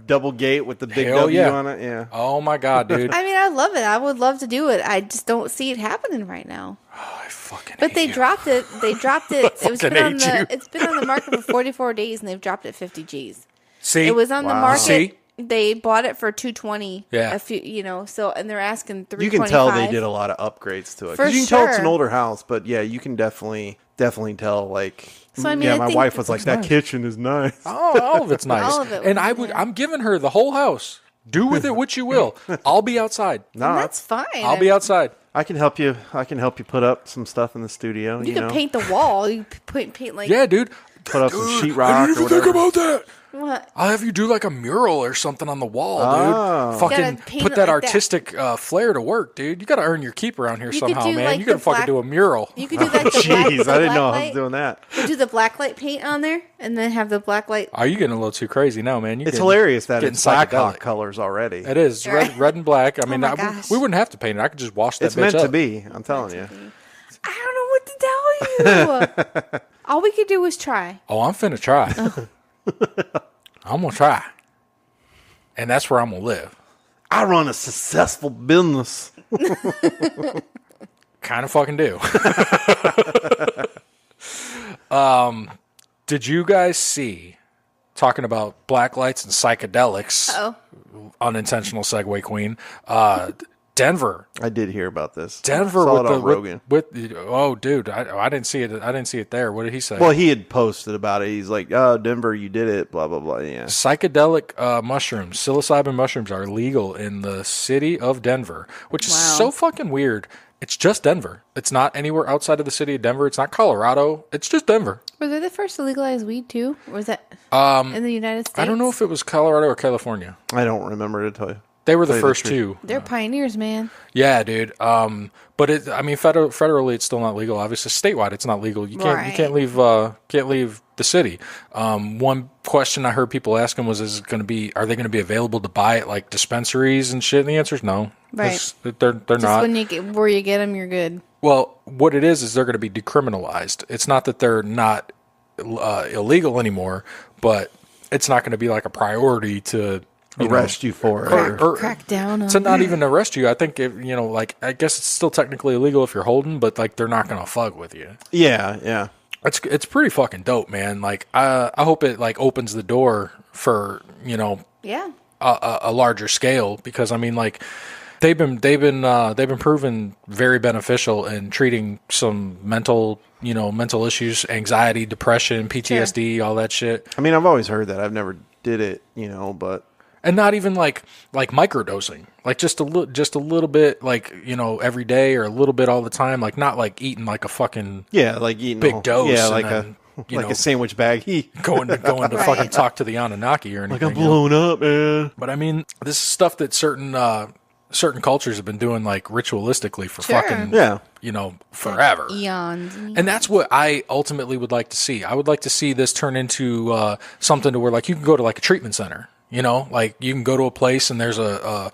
double gate with the big Hell W yeah. on it? Yeah. Oh, my God, dude. I mean, I love it. I would love to do it. I just don't see it happening right now. Oh, I fucking But they dropped it. They dropped it. It's been on the market for 44 days, and they've dropped it 50 G's. See? It was on the market. See? They bought it for $220. Yeah. And they're asking $325. You can tell they did a lot of upgrades to it. For you can sure. tell it's an older house, but yeah, you can definitely tell, like, So, I mean, I my think wife was like, that nice. kitchen is nice. Oh, all of it's nice. All of it and was, I'm giving her the whole house. Do with it what you will. I'll be outside. No, that's fine. I'll be outside. I can help you. I can help you put up some stuff in the studio. You can paint the wall. You paint like... Yeah, dude. Put up some sheetrock I didn't or even whatever. think about that. What? I'll have you do like a mural or something on the wall, Oh. dude. Fucking Gotta paint put it that like that. artistic flair to work, dude. You got to earn your keep around here You could somehow, do, man. like, you got to the fucking black- do a mural. You could do that. Jeez, I didn't know I was doing that. You do the blacklight paint on there, and then have the blacklight. Are you getting a little too crazy now, man? It's hilarious that getting it's Black psychedelic. Hawk colors already. It is red and black. I mean, my gosh. we wouldn't have to paint it. I could just wash that It's bitch meant up. to be. I'm telling you. I don't know what to tell you. All we could do was try. Oh, I'm finna try. I'm gonna try, and that's where I'm gonna live. I run a successful business. Kind of fucking do. Did you guys see, talking about black lights and psychedelics, unintentional segue queen, Denver. I did hear about this. Denver Saw with it on Rogan. oh, dude, I didn't see it. I didn't see it there. What did he say? Well, he had posted about it. He's like, "Oh, Denver, you did it." Blah blah blah. Yeah. Psychedelic mushrooms, psilocybin mushrooms, are legal in the city of Denver, which is so fucking weird. It's just Denver. It's not anywhere outside of the city of Denver. It's not Colorado. It's just Denver. Were they the first to legalize weed too? Or was that in the United States? I don't know if it was Colorado or California. I don't remember to tell you. They were the first two. They're pioneers, man. Yeah, dude. But federally, it's still not legal. Obviously, statewide, it's not legal. You can't leave the city. One question I heard people asking was, are they going to be available to buy at like dispensaries and shit? And the answer is no. Right. They're Just not. where you get them, you're good. Well, what it is they're going to be decriminalized. It's not that they're not illegal ananymore, but it's not going to be like a priority to arrest you for it. Or crack down on to not even arrest you. I think I guess it's still technically illegal if you're holding, but like they're not going to fuck with you. Yeah, yeah. It's pretty fucking dope, man. Like I hope it like opens the door for a larger scale, because I mean like they've been proven very beneficial in treating some mental issues, anxiety, depression, PTSD, all that shit. I mean, I've always heard that. I've never did it, but. And not even like microdosing, like just a little bit, like every day or a little bit all the time, like not like eating like a fucking like eating big dose, like a sandwich baggie, going to fucking talk to the Anunnaki or anything. Like I'm blown up, man. But I mean, this is stuff that certain cultures have been doing like ritualistically for fucking forever, eons, and that's what I ultimately would like to see. I would like to see this turn into something to where like you can go to like a treatment center. Like you can go to a place and there's a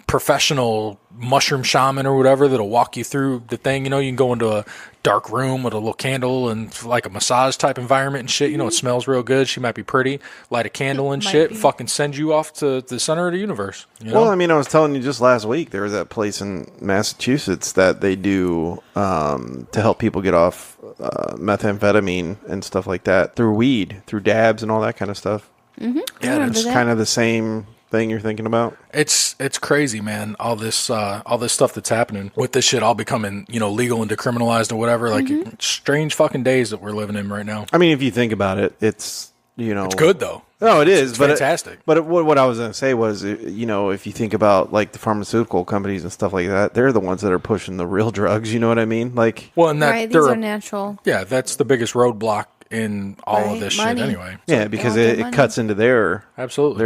professional mushroom shaman or whatever that'll walk you through the thing. You can go into a dark room with a little candle and like a massage type environment and shit. It smells real good. She might be pretty. Light a candle and shit. Fucking send you off to the center of the universe. Well, I mean, I was telling you just last week, there was that place in Massachusetts that they do to help people get off methamphetamine and stuff like that through weed, through dabs and all that kind of stuff. Mm-hmm. Yeah, it's kind of the same thing you're thinking about. It's crazy, man. All this stuff that's happening with this shit all becoming legal and decriminalized or whatever. Like strange fucking days that we're living in right now. I mean, if you think about it, it's it's good though. No, it is. It's but fantastic. What I was going to say was, you know, if you think about like the pharmaceutical companies and stuff like that, they're the ones that are pushing the real drugs. You know what I mean? Like, well, and that right, these are natural. Yeah, that's the biggest roadblock in all of this Money. shit anyway. Yeah, because it cuts into their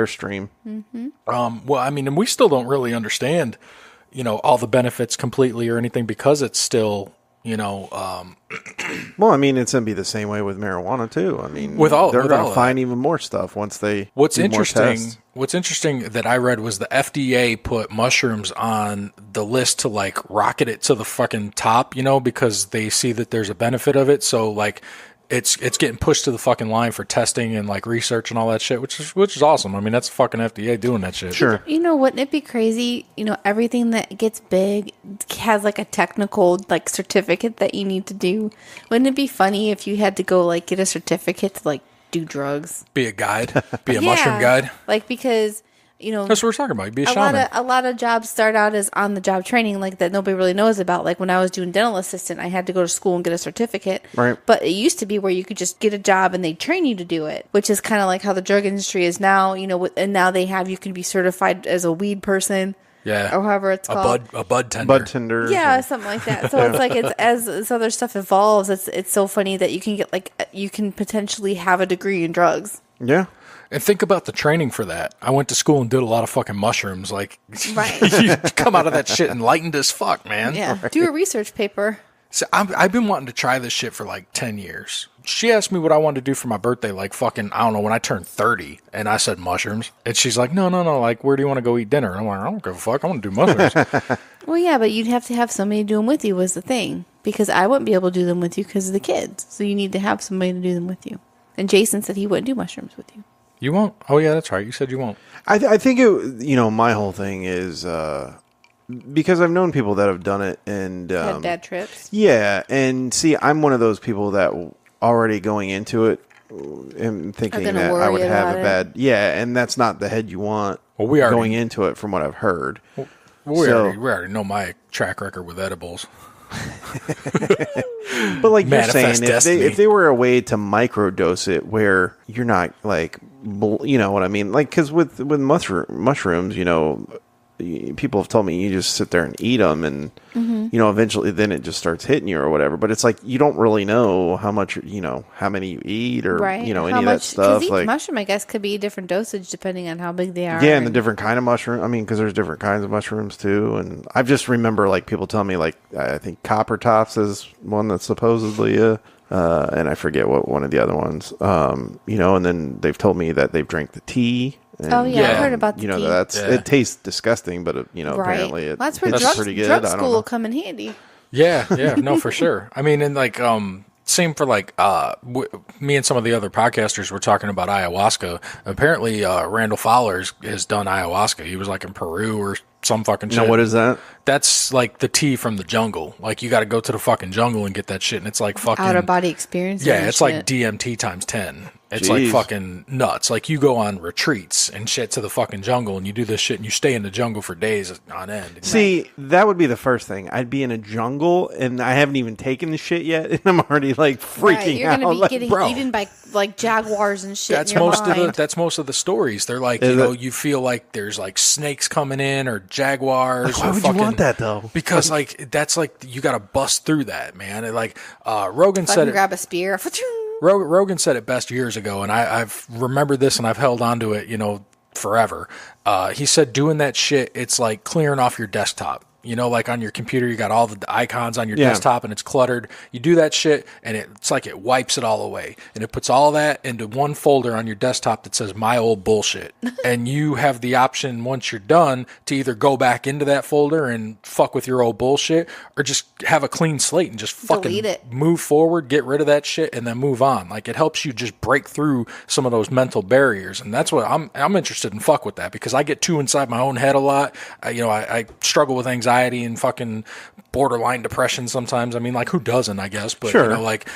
stream. Mm-hmm. Well, I mean, and we still don't really understand, you know, all the benefits completely or anything because it's still, you know. Well, I mean, it's going to be the same way with marijuana too. I mean, they're going to find even more stuff once they. What's do more interesting? tests. What's interesting that I read was the FDA put mushrooms on the list to like rocket it to the fucking top, you know, because they see that there's a benefit of it. So like. It's getting pushed to the fucking line for testing and like research and all that shit, which is awesome. I mean, that's fucking FDA doing that shit. Sure. You know, wouldn't it be crazy? You know, everything that gets big has like a technical like certificate that you need to do. Wouldn't it be funny if you had to go like get a certificate to like do drugs? Be a guide, be a mushroom guide. Like because. You know, that's what we're talking about. Be a shaman. A lot of jobs start out as on the job training, like that nobody really knows about. Like when I was doing dental assistant, I had to go to school and get a certificate. Right. But it used to be where you could just get a job and they train you to do it, which is kind of like how the drug industry is now. You know, and now you can be certified as a weed person. Yeah. Or however it's called. A bud tender. Bud tender. Yeah, something like that. So it's like as this other stuff evolves, it's so funny that you can get you can potentially have a degree in drugs. Yeah. And think about the training for that. I went to school and did a lot of fucking mushrooms. Like, right. You come out of that shit enlightened as fuck, man. Yeah. Right. Do a research paper. So I've been wanting to try this shit for like 10 years. She asked me what I wanted to do for my birthday, like fucking, I don't know, when I turned 30. And I said mushrooms. And she's like, no. Like, where do you want to go eat dinner? And I'm like, I don't give a fuck. I want to do mushrooms. Well, yeah, but you'd have to have somebody do them with you was the thing. Because I wouldn't be able to do them with you because of the kids. So you need to have somebody to do them with you. And Jason said he wouldn't do mushrooms with you. You won't? Oh, yeah, that's right. You said you won't. I think, you know, my whole thing is because I've known people that have done it and... had bad trips? Yeah, and see, I'm one of those people that already going into it and thinking that I would have a bad... Yeah, and that's not the head you want going into it from what I've heard. Well, we already know my track record with edibles. But like you're saying, if they were a way to microdose it where you're not like, you know what I mean? Like, because with mushrooms, you know, people have told me you just sit there and eat them and, you know, eventually then it just starts hitting you or whatever. But it's like, you don't really know how much, you know, how many you eat or, you know, any of that stuff. Because each like, mushroom, I guess, could be a different dosage depending on how big they are. Yeah, and the different kind of mushroom. I mean, because there's different kinds of mushrooms too. And I just remember like people tell me like, I think copper tops is one that's supposedly and I forget what one of the other ones, you know, and then they've told me that they've drank the tea. And, I heard about the tea. You know, it tastes disgusting, but you know, apparently it that's where hits pretty good. Drug school will come in handy. Yeah, no, for sure. I mean, and like, same for like, me and some of the other podcasters were talking about ayahuasca. Apparently, Randall Fowler has done ayahuasca. He was like in Peru or some fucking shit. Now, what is that? That's like the tea from the jungle. Like, you got to go to the fucking jungle and get that shit, and it's like fucking out of body experience. Yeah, it's like DMT times 10. It's like fucking nuts. Like, you go on retreats and shit to the fucking jungle, and you do this shit, and you stay in the jungle for days on end. See, that would be the first thing. I'd be in a jungle, and I haven't even taken the shit yet, and I'm already like freaking You're out. You're going to be getting bro. eaten by like jaguars and shit. That's most of the stories. They're like, you know, you feel like there's like snakes coming in or jaguars. Why would you want that though? Because like that's like you got to bust through that, man. And like Rogan said, grab a spear. Rogan said it best years ago, and I've remembered this and I've held on to it, you know, forever. He said doing that shit, it's like clearing off your desktop. You know, like on your computer, you got all the icons on your desktop and it's cluttered. You do that shit and it's like it wipes it all away. And it puts all that into one folder on your desktop that says my old bullshit. And you have the option once you're done to either go back into that folder and fuck with your old bullshit or just have a clean slate and just fucking move forward, get rid of that shit and then move on. Like it helps you just break through some of those mental barriers. And that's what I'm interested in fuck with that because I get too inside my own head a lot. I struggle with anxiety and fucking borderline depression sometimes. I mean, like, who doesn't, I guess? But, you know, like,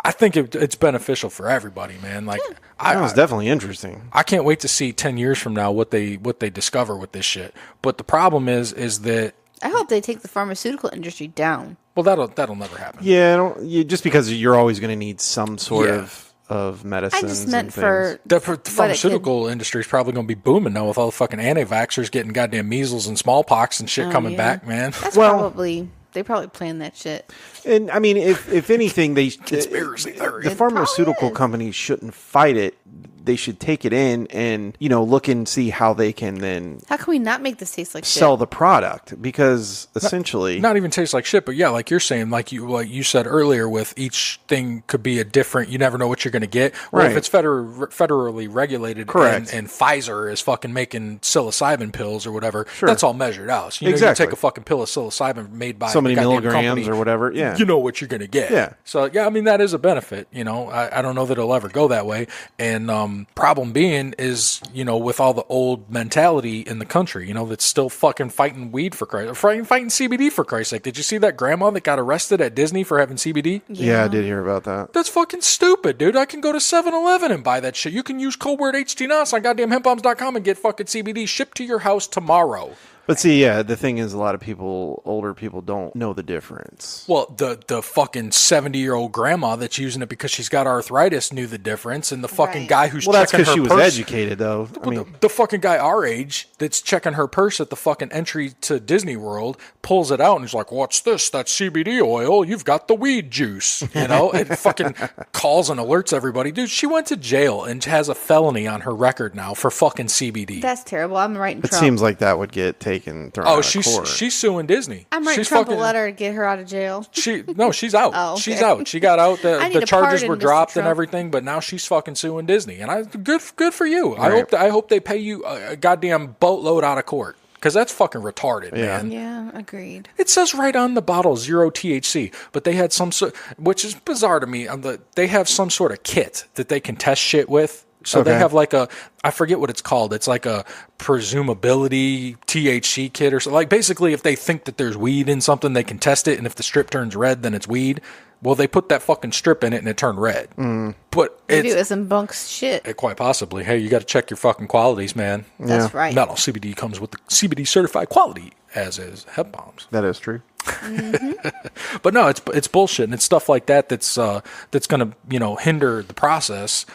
I think it's beneficial for everybody, man. Like, that was definitely interesting. I can't wait to see 10 years from now what they discover with this shit. But the problem is that I hope they take the pharmaceutical industry down. Well, that'll never happen. Yeah, just because you're always going to need some sort of of medicines. I just meant and for The pharmaceutical industry is probably going to be booming now with all the fucking anti-vaxxers getting goddamn measles and smallpox and shit coming back, man. That's probably... They probably planned that shit. And I mean, if anything, conspiracy theory. The pharmaceutical companies shouldn't fight it. They should take it in and, look and see how they can then... How can we not make this taste like shit? Sell the product, because essentially... Not even taste like shit, but yeah, like you're saying, like you said earlier, with each thing could be a different... You never know what you're going to get. Well, right. If it's federally regulated, correct, and Pfizer is fucking making psilocybin pills or whatever, sure, that's all measured out. So, exactly. You take a fucking pill of psilocybin made by... so many milligrams company, or whatever, yeah. You know what you're going to get. Yeah. So, yeah, I mean, that is a benefit, I don't know that it'll ever go that way. And problem being is, with all the old mentality in the country, that's still fucking fighting weed for Christ, fighting CBD for Christ's sake. Did you see that grandma that got arrested at Disney for having CBD? Yeah, I did hear about that. That's fucking stupid, dude. I can go to 7-Eleven and buy that shit. You can use code word HTNOS on goddamn hempbombs.com and get fucking CBD shipped to your house tomorrow. But see, yeah, the thing is, a lot of people, older people, don't know the difference. Well, the fucking 70-year-old grandma that's using it because she's got arthritis knew the difference, and the fucking guy who's that's checking her because she was purse, educated, though. I mean, the fucking guy our age that's checking her purse at the fucking entry to Disney World pulls it out and he's like, "What's this? That's CBD oil. You've got the weed juice." It fucking calls and alerts everybody. Dude, she went to jail and has a felony on her record now for fucking CBD. That's terrible. I'm writing Trump. It seems like that would get taken. Thrown out of court. She's suing Disney. I'm writing Trump a letter to get her out of jail. She's out. Oh, okay. She's out. She got out. The charges were dropped and Trump. Everything, but now she's fucking suing Disney. And good for you. Right. I hope they pay you a goddamn boatload out of court. Because that's fucking retarded, man. Yeah, agreed. It says right on the bottle, 0 THC. But they had some sort, which is bizarre to me. They have some sort of kit that they can test shit with. So they have like I forget what it's called. It's like a presumability THC kit or something. Like basically if they think that there's weed in something, they can test it. And if the strip turns red, then it's weed. Well, they put that fucking strip in it and it turned red. But maybe it was some bunks shit. Quite possibly. Hey, you got to check your fucking qualities, man. That's right. Not all CBD comes with the CBD certified quality, as is Hemp Bombs. That is true. Mm-hmm. But no, it's bullshit, and it's stuff like that that's going to hinder the process.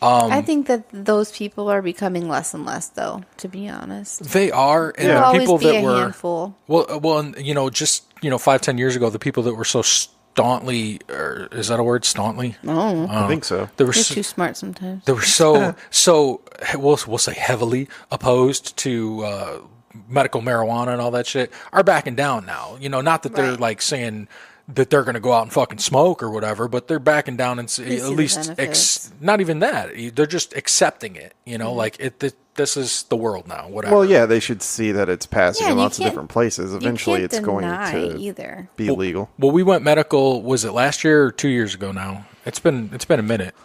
I think that those people are becoming less and less, though. To be honest, they are. And the people always be that a were handful. Well, and just 5-10 years ago, the people that were so staunchly, or is that a word, staunchly? Oh, I think so. You're too smart sometimes. They were so we'll say heavily opposed to medical marijuana and all that shit are backing down now. Not that they're like saying that they're going to go out and fucking smoke or whatever, but they're backing down and at least not even that. They're just accepting it. Like this is the world now. Whatever. Well, yeah, they should see that it's passing in lots of different places. Eventually, it's going to be legal. Well, we went medical. Was it last year or 2 years ago now? It's been a minute.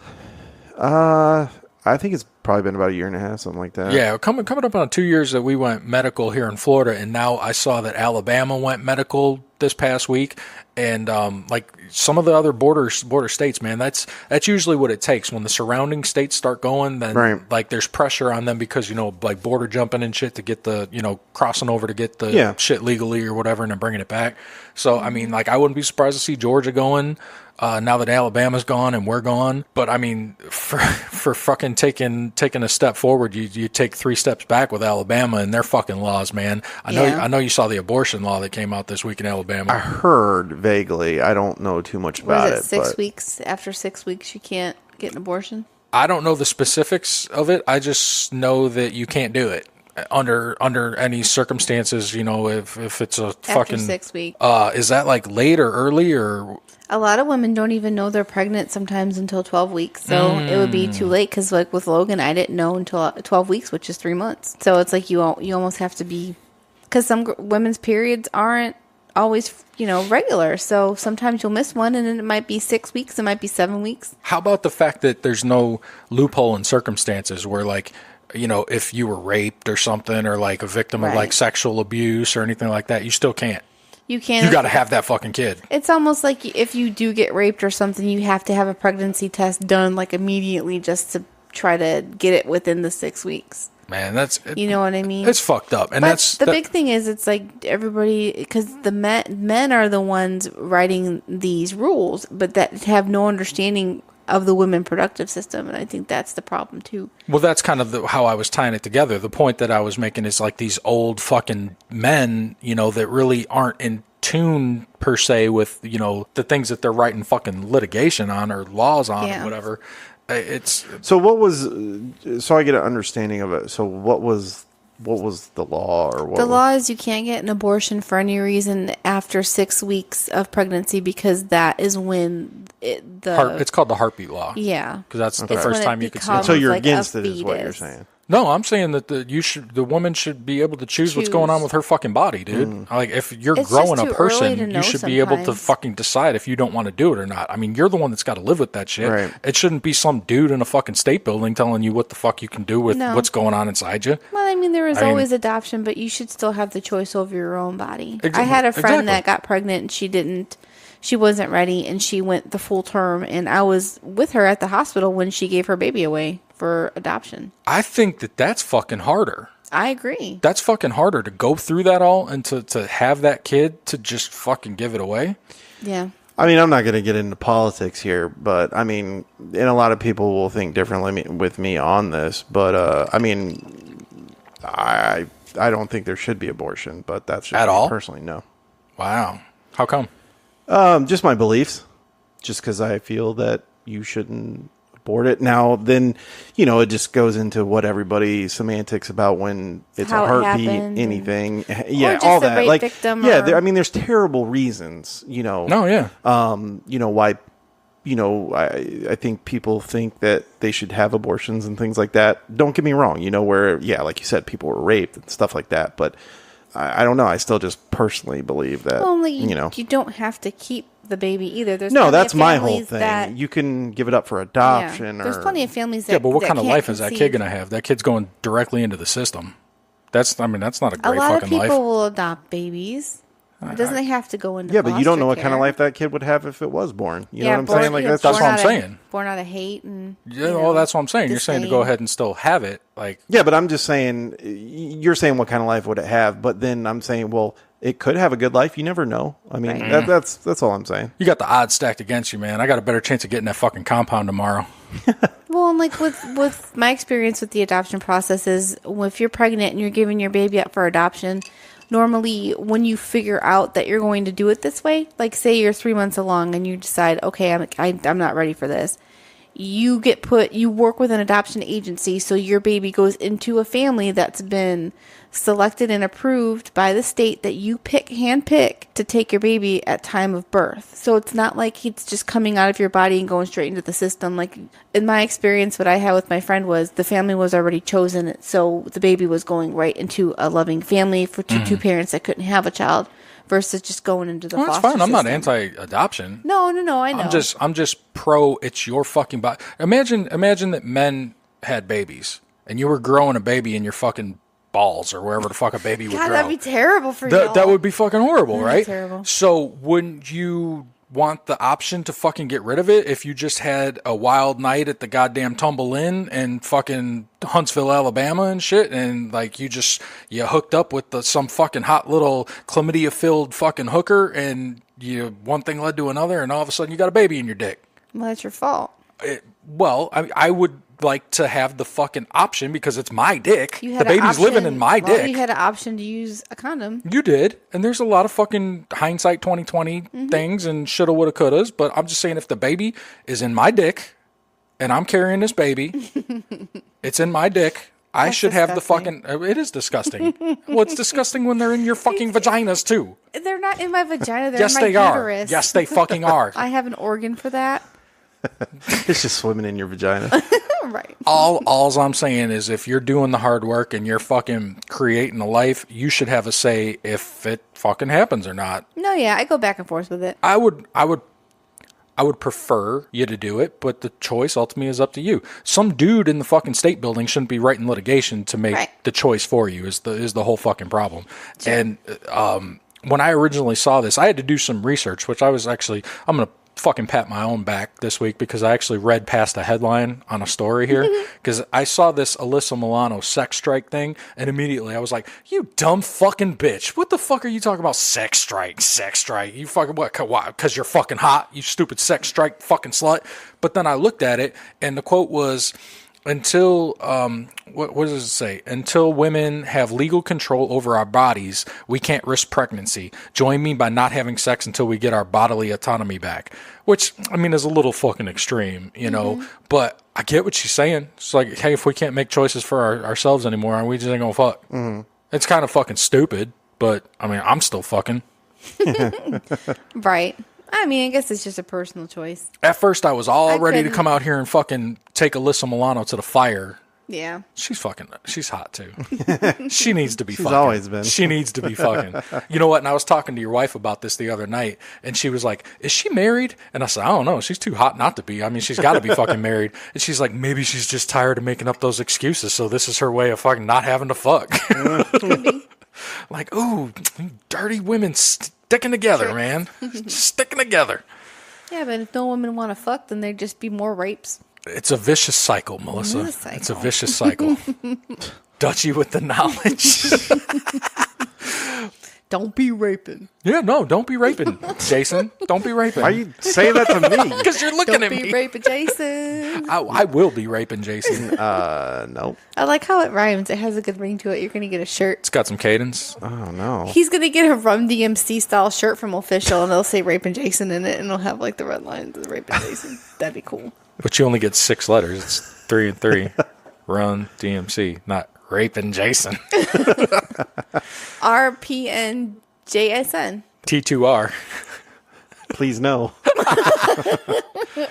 I think it's probably been about a year and a half, something like that. Yeah, coming up on 2 years that we went medical here in Florida, and now I saw that Alabama went medical this past week, and like some of the other border states, man, that's usually what it takes. When the surrounding states start going, then like there's pressure on them because like border jumping and shit to get the crossing over to get the shit legally or whatever, and then bringing it back. So I mean, like I wouldn't be surprised to see Georgia going. Now that Alabama's gone and we're gone, but I mean, for fucking taking a step forward, you take 3 steps back with Alabama and their fucking laws, man. I know you saw the abortion law that came out this week in Alabama. I heard vaguely. I don't know too much about it. 6 weeks? After 6 weeks, you can't get an abortion? I don't know the specifics of it. I just know that you can't do it under any circumstances. If it's a fucking 6 weeks. Is that like late or early or? A lot of women don't even know they're pregnant sometimes until 12 weeks. So it would be too late because like with Logan, I didn't know until 12 weeks, which is 3 months. So it's like you almost have to be, because some women's periods aren't always, regular. So sometimes you'll miss one and then it might be 6 weeks. It might be 7 weeks. How about the fact that there's no loophole in circumstances where like, if you were raped or something or like a victim of like sexual abuse or anything like that, you still can't. You can't. You got to have that fucking kid. It's almost like if you do get raped or something, you have to have a pregnancy test done like immediately just to try to get it within the 6 weeks. Man, that's... You know what I mean? It's fucked up. And but the big thing is it's like everybody... Because the men are the ones writing these rules, but that have no understanding of the women productive system, and I think that's the problem too. Well, that's kind of how I was tying it together. The point that I was making is like these old fucking men, that really aren't in tune per se with, the things that they're writing fucking litigation on or laws on or whatever. So what was, so I get an understanding of it. So what was the law or what? The law is you can't get an abortion for any reason after 6 weeks of pregnancy because that is when it's called the heartbeat law. Yeah. Because that's the first time you can see it. So you're against it is what you're saying. No, I'm saying that the woman should be able to choose what's going on with her fucking body, dude. Like if you're growing a person, you should be able to fucking decide if you don't want to do it or not. I mean, you're the one that's got to live with that shit. Right. It shouldn't be some dude in a fucking state building telling you what the fuck you can do with what's going on inside you. Well, I mean, there is always adoption, but you should still have the choice over your own body. I had a friend that got pregnant and she wasn't ready and she went the full term, and I was with her at the hospital when she gave her baby away for adoption. I think that's fucking harder. I agree. That's fucking harder to go through that all and to have that kid to just fucking give it away. Yeah. I mean, I'm not going to get into politics here, but I mean, and a lot of people will think differently with me on this, but I mean, I don't think there should be abortion, but that's just at all personally, no. Wow. How come? Just my beliefs. Just because I feel that you shouldn't abort it. Now, then, it just goes into what everybody semantics about when it's a heartbeat, anything. Yeah, all that. Like, I mean, there's terrible reasons, No, yeah. Why, I think people think that they should have abortions and things like that. Don't get me wrong, where, like you said, people were raped and stuff like that. But I don't know. I still just personally believe that, you don't have to keep the baby either. That's my whole thing. You can give it up for adoption. There's plenty of families that but what kind of life conceive. is that kid going to have? That kid's going directly into the system. That's not a great fucking life. A lot of people will adopt babies. It doesn't have to go into but you don't know what kind of life that kid would have if it was born. You know what I'm saying? Like that's what I'm saying. Born out of hate and that's what I'm saying. You're saying to go ahead and still have it, like but I'm just saying. You're saying what kind of life would it have? But then I'm saying, well, it could have a good life. You never know. I mean, that's all I'm saying. You got the odds stacked against you, man. I got a better chance of getting that fucking compound tomorrow. Well, and like with my experience with the adoption process is, if you're pregnant and you're giving your baby up for adoption. Normally, when you figure out that you're going to do it this way, like say you're 3 months along and you decide, okay, I'm not ready for this. You work with an adoption agency, so your baby goes into a family that's been selected and approved by the state that you handpick to take your baby at time of birth. So it's not like it's just coming out of your body and going straight into the system. Like in my experience, what I had with my friend was the family was already chosen, so the baby was going right into a loving family for two parents that couldn't have a child. Versus just going into the foster that's fine. system. I'm not anti-adoption. No, I know. I'm just pro. It's your fucking body. Imagine that men had babies and you were growing a baby in your fucking balls or wherever the fuck a baby would grow. That'd be terrible for you. That would be fucking horrible, right? Terrible. So wouldn't you want the option to fucking get rid of it if you just had a wild night at the goddamn Tumble Inn and fucking Huntsville, Alabama and shit, and like you hooked up with some fucking hot little chlamydia-filled fucking hooker, and one thing led to another, and all of a sudden you got a baby in your dick? Well, that's your fault. I would like to have the fucking option because it's my dick. The baby's living in my dick. You had an option to use a condom. You did. And there's a lot of fucking hindsight 2020 things and shoulda, woulda, couldas. But I'm just saying if the baby is in my dick and I'm carrying this baby, it's in my dick. I should have the fucking... It is disgusting. Well, it's disgusting when they're in your fucking vaginas, too. They're not in my vagina. They're yes, in my they uterus. Are. Yes, they fucking are. I have an organ for that. It's just swimming in your vagina. Right. All I'm saying is if you're doing the hard work and you're fucking creating a life, you should have a say if it fucking happens or not. No, yeah, I go back and forth with it. I would prefer you to do it, but the choice ultimately is up to you. Some dude in the fucking state building shouldn't be writing litigation to make the choice for you is the whole fucking problem. Sure. And when I originally saw this, I had to do some research, which I'm going to fucking pat my own back this week because I actually read past a headline on a story here because I saw this Alyssa Milano sex strike thing and immediately I was like, you dumb fucking bitch. What the fuck are you talking about? Sex strike. You fucking what? Why? Because you're fucking hot, you stupid sex strike fucking slut. But then I looked at it and the quote was, until, what does it say? Until women have legal control over our bodies, we can't risk pregnancy. Join me by not having sex until we get our bodily autonomy back. Which, I mean, is a little fucking extreme, you know? But I get what she's saying. It's like, hey, if we can't make choices for ourselves anymore, we just ain't gonna fuck. It's kind of fucking stupid, but, I mean, I'm still fucking. Right. I mean, I guess it's just a personal choice. At first, I was all ready to come out here and fucking take Alyssa Milano to the fire. Yeah. She's hot, too. She needs to be fucking. She's always been. She needs to be fucking. You know what? And I was talking to your wife about this the other night, and she was like, is she married? And I said, I don't know. She's too hot not to be. I mean, she's got to be fucking married. And she's like, maybe she's just tired of making up those excuses, so this is her way of fucking not having to fuck. Like, ooh, dirty women sticking together, man. Sticking together. Yeah, but if no women want to fuck, then there'd just be more rapes. It's a vicious cycle, Melissa. It's a vicious cycle. Dutchie with the knowledge. Don't be raping. Yeah, no, don't be raping, Jason. Don't be raping. Why are you saying that to me? Because you're looking at me. Don't be raping Jason. I will be raping Jason. No. I like how it rhymes. It has a good ring to it. You're going to get a shirt. It's got some cadence. Oh, no. He's going to get a Run DMC style shirt from Ohfishl, and they'll say Raping Jason in it, and it'll have like the red lines of Raping Jason. That'd be cool. But you only get 6 letters. It's 3 and 3. Run DMC, not Raping Jason. RPNJSN. T2R. Please no.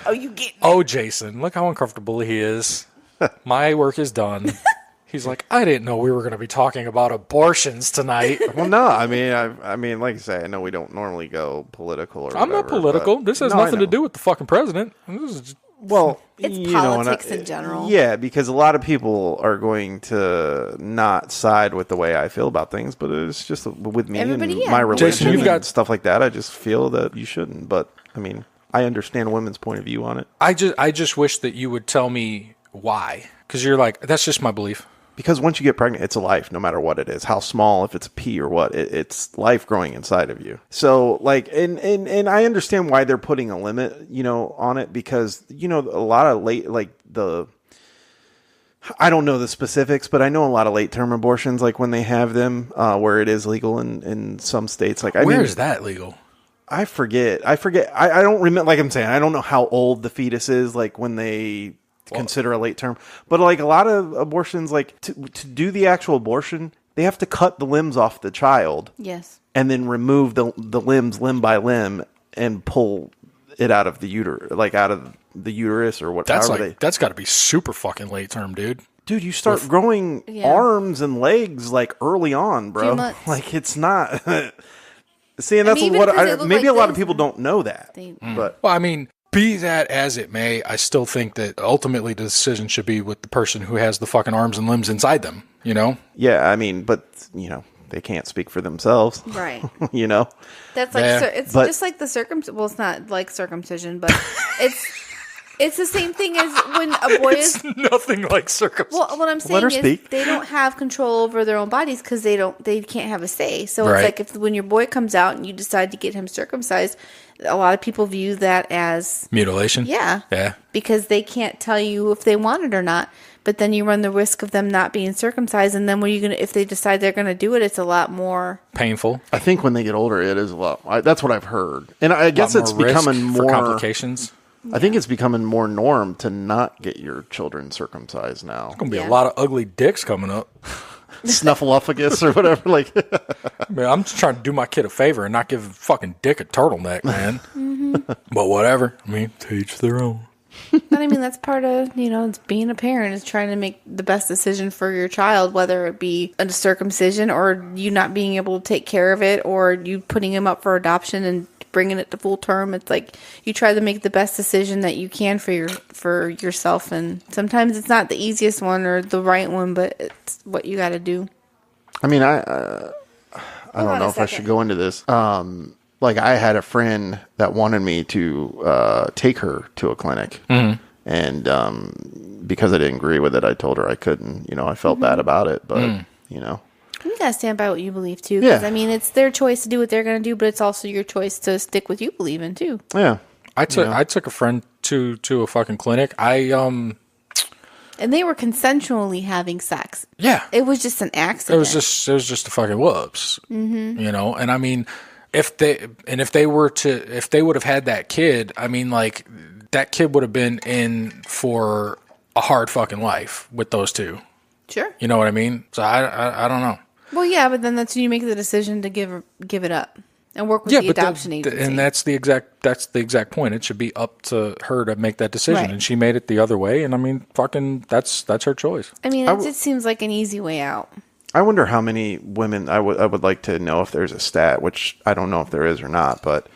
Oh, you get me. Oh, Jason, look how uncomfortable he is. My work is done. He's like, I didn't know we were going to be talking about abortions tonight. Well, no, I mean, like I say, I know we don't normally go political or I'm not political. This has nothing to do with the fucking president. This is just, well, it's politics in general. Yeah, because a lot of people are going to not side with the way I feel about things, but it's just with me and my religion Jason, you've got stuff like that. I just feel that you shouldn't. But I mean, I understand women's point of view on it. I just wish that you would tell me why, because you're like, that's just my belief. Because once you get pregnant, it's a life, no matter what it is, how small, if it's a pea or what, it's life growing inside of you. So, like, and I understand why they're putting a limit, on it, because, a lot of I don't know the specifics, but I know a lot of late-term abortions, like when they have them, where it is legal in some states. Like, where is that legal? I forget. I don't remember, like I'm saying, I don't know how old the fetus is, like when they consider a late term, but like a lot of abortions, like to do the actual abortion, they have to cut the limbs off the child, yes, and then remove the limbs limb by limb and pull it out of the uterus, like out of the uterus or whatever. That's got to be super fucking late term, dude. You start growing arms and legs like early on, bro. Like it's not. See, and that's maybe a lot of people don't know that. But well, I mean, be that as it may, I still think that ultimately the decision should be with the person who has the fucking arms and limbs inside them, Yeah, I mean, but, they can't speak for themselves. Right. That's like, it's just like the circumcision. Well, it's not like circumcision, but it's the same thing as when a boy is nothing like circumcision. Well, what I'm saying is they don't have control over their own bodies because they can't have a say. So it's like when your boy comes out and you decide to get him circumcised, a lot of people view that as mutilation. Yeah. Because they can't tell you if they want it or not. But then you run the risk of them not being circumcised, and then if they decide they're gonna do it, it's a lot more painful. I think when they get older, it is a lot. That's what I've heard, and I guess it's becoming more complications. I think it's becoming more norm to not get your children circumcised now. There's gonna be a lot of ugly dicks coming up. Snuffleupagus or whatever. Like, man, I'm just trying to do my kid a favor and not give a fucking dick a turtleneck, man. But whatever. I mean, to each their own. But I mean, that's part of, it's being a parent is trying to make the best decision for your child, whether it be a circumcision or you not being able to take care of it or you putting him up for adoption and bringing it to full term. It's like you try to make the best decision that you can for yourself, and sometimes it's not the easiest one or the right one, but it's what you got to do. I mean, I don't know if I should go into this. like I had a friend that wanted me to take her to a clinic. Mm-hmm. And because I didn't agree with it, I told her I couldn't. You know, I felt bad about it, but, you know. You gotta stand by what you believe, too. Because, I mean, it's their choice to do what they're going to do, but it's also your choice to stick with you believe in, too. Yeah. I took a friend to a fucking clinic. And they were consensually having sex. Yeah. It was just an accident. It was just a fucking whoops. Mm-hmm. You know, and I mean, if they would have had that kid, I mean, like, that kid would have been in for a hard fucking life with those two. Sure. You know what I mean? So I don't know. Well, yeah, but then that's when you make the decision to give it up and work with the adoption agency. And that's the exact point. It should be up to her to make that decision, Right. and she made it the other way. And I mean, fucking, that's her choice. I mean, it seems like an easy way out. I wonder how many women I would like to know if there's a stat, which I don't know if there is or not, but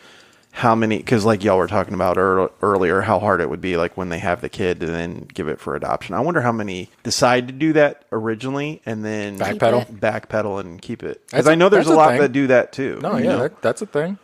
how many, because like y'all were talking about earlier, how hard it would be like when they have the kid and then give it for adoption. I wonder how many decide to do that originally and then backpedal and keep it. Because I know there's a lot that do that too. No, yeah, that's a thing.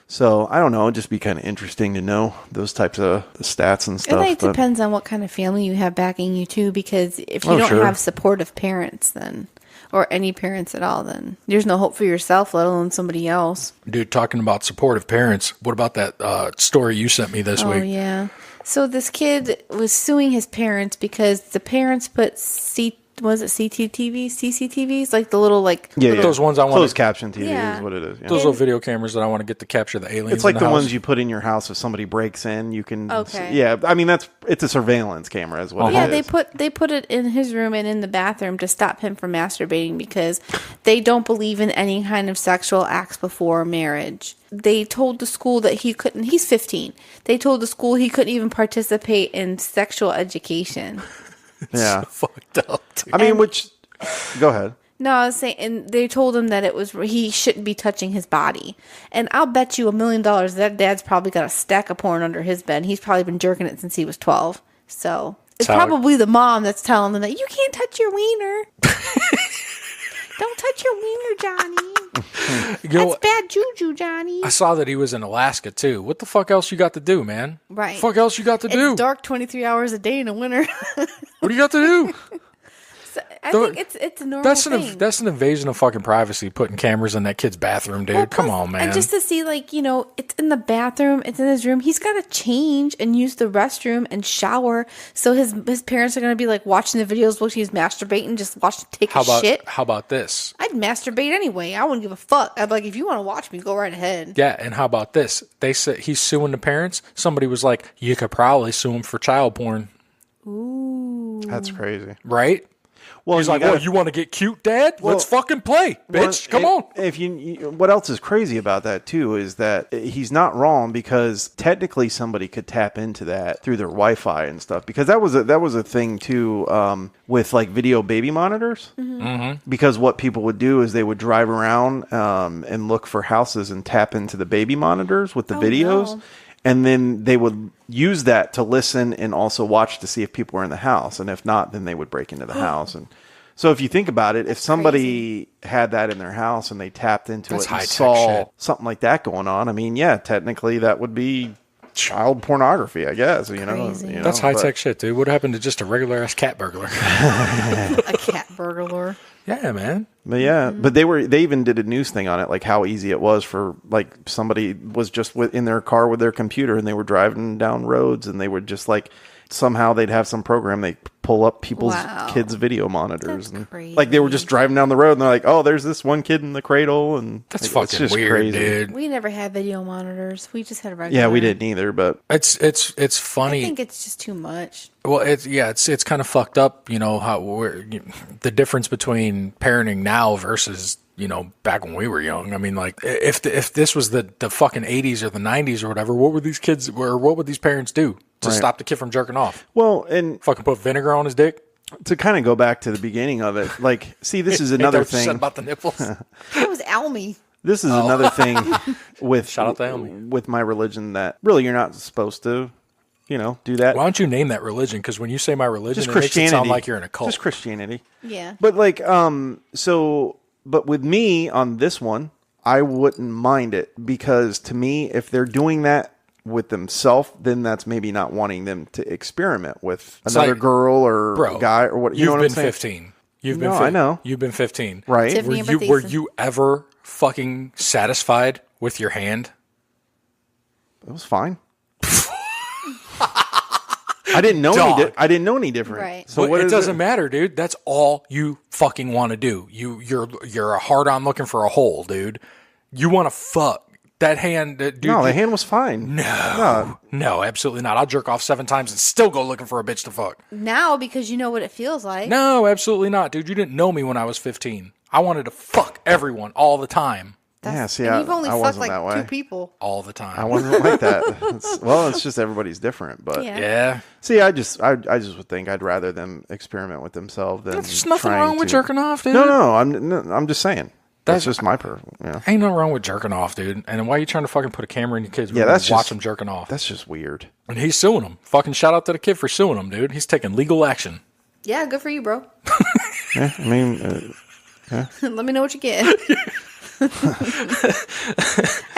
So I don't know. It'd just be kind of interesting to know those types of stats and stuff. And it depends on what kind of family you have backing you too, because if you don't have supportive parents, then, or any parents at all, then there's no hope for yourself, let alone somebody else. Dude, talking about supportive parents, what about that story you sent me this week? Oh, yeah. So this kid was suing his parents because the parents put CCTVs? Like the little, like... Yeah, those ones I want closed caption TV is what it is. Yeah. Those little video cameras that I want to get to capture the aliens. It's like in the house. ones you put in your house if somebody breaks in. You can... Okay. Yeah, I mean, it's a surveillance camera is what it is. They put it in his room and in the bathroom to stop him from masturbating because they don't believe in any kind of sexual acts before marriage. They told the school that he couldn't... He's 15. They told the school he couldn't even participate in sexual education. Yeah. So fucked up, dude. I mean, go ahead. No, I was saying, and they told him that he shouldn't be touching his body. And I'll bet you $1 million that dad's probably got a stack of porn under his bed. He's probably been jerking it since he was 12. So it's probably the mom that's telling him that you can't touch your wiener. Don't touch your wiener, Johnny. That's bad juju, Johnny. I saw that he was in Alaska too. What the fuck else you got to do, man? Right. What the fuck else you got to do? It's dark 23 hours a day in the winter. What do you got to do? I think it's a normal thing. That's an invasion of fucking privacy, putting cameras in that kid's bathroom, dude. Well, Come on, man. And just to see, like, you know, it's in the bathroom, it's in his room. He's got to change and use the restroom and shower. So his parents are going to be, like, watching the videos while he's masturbating, just take a shit. How about this? I'd masturbate anyway. I wouldn't give a fuck. I'd be like, if you want to watch me, go right ahead. Yeah, and how about this? They said he's suing the parents. Somebody was like, you could probably sue him for child porn. Ooh. That's crazy. Right? Well, he's like, you want to get cute, Dad? Let's fucking play, bitch. Come on. If what else is crazy about that too is that he's not wrong, because technically somebody could tap into that through their Wi-Fi and stuff. Because that was a thing too with like video baby monitors. Mm-hmm. Mm-hmm. Because what people would do is they would drive around and look for houses and tap into the baby monitors with the videos. No. And then they would use that to listen and also watch to see if people were in the house. And if not, then they would break into the house. And so if you think about it, if somebody had that in their house and they tapped into it and saw something like that going on, I mean, yeah, technically that would be child pornography, I guess. You know, that's high-tech shit, dude. What happened to just a regular-ass cat burglar? A cat burglar. Yeah, man. But yeah, but they even did a news thing on it, like how easy it was for, like, somebody was just in their car with their computer and they were driving down roads and they would just, like, somehow they'd have some program, they pull up people's kids' video monitors. That's crazy. Like, they were just driving down the road and they're like, oh, there's this one kid in the cradle. And that's it's fucking just weird, crazy. dude. We never had video monitors. We just had regular. Yeah, we didn't either, but it's funny. I think it's just too much. Well, it's kind of fucked up, you know, the difference between parenting now versus, you know, back when we were young. I mean, like, if this was the fucking 80s or the 90s or whatever, what would these kids, or what would these parents do to stop the kid from jerking off? Well, and fucking put vinegar on his dick? To kind of go back to the beginning of it, like, see, this is another thing. Said about the nipples. That was Almy. This is another thing with shout out to Almy. With my religion that really you're not supposed to, you know, do that. Why don't you name that religion? Because when you say my religion, just it makes it sound like you're in a cult. Just Christianity. Yeah. But like, but with me on this one, I wouldn't mind it, because to me, if they're doing that with themselves, then that's maybe not wanting them to experiment with another girl or guy or what. You know what I'm saying? 15. You've no, been 15. I know. You've been 15. Right. Were you ever fucking satisfied with your hand? It was fine. I didn't know any different. Right. So it doesn't matter, dude. That's all you fucking want to do. You're a hard on looking for a hole, dude. You want to fuck. That hand, dude. No, the hand was fine. No, absolutely not. I'll jerk off 7 times and still go looking for a bitch to fuck. Now, because you know what it feels like. No, absolutely not, dude. You didn't know me when I was 15. I wanted to fuck everyone all the time. And you've only fucked like 2 people. All the time. I wasn't like that. It's just everybody's different. But yeah. See, I just would think I'd rather them experiment with themselves than. There's nothing wrong with jerking off, dude. No, I'm just saying. That's just my Ain't nothing wrong with jerking off, dude. And why are you trying to fucking put a camera in your kids' room that's and watch them jerking off? That's just weird. And he's suing them. Fucking shout out to the kid for suing him, dude. He's taking legal action. Yeah, good for you, bro. Yeah, I mean, let me know what you get. I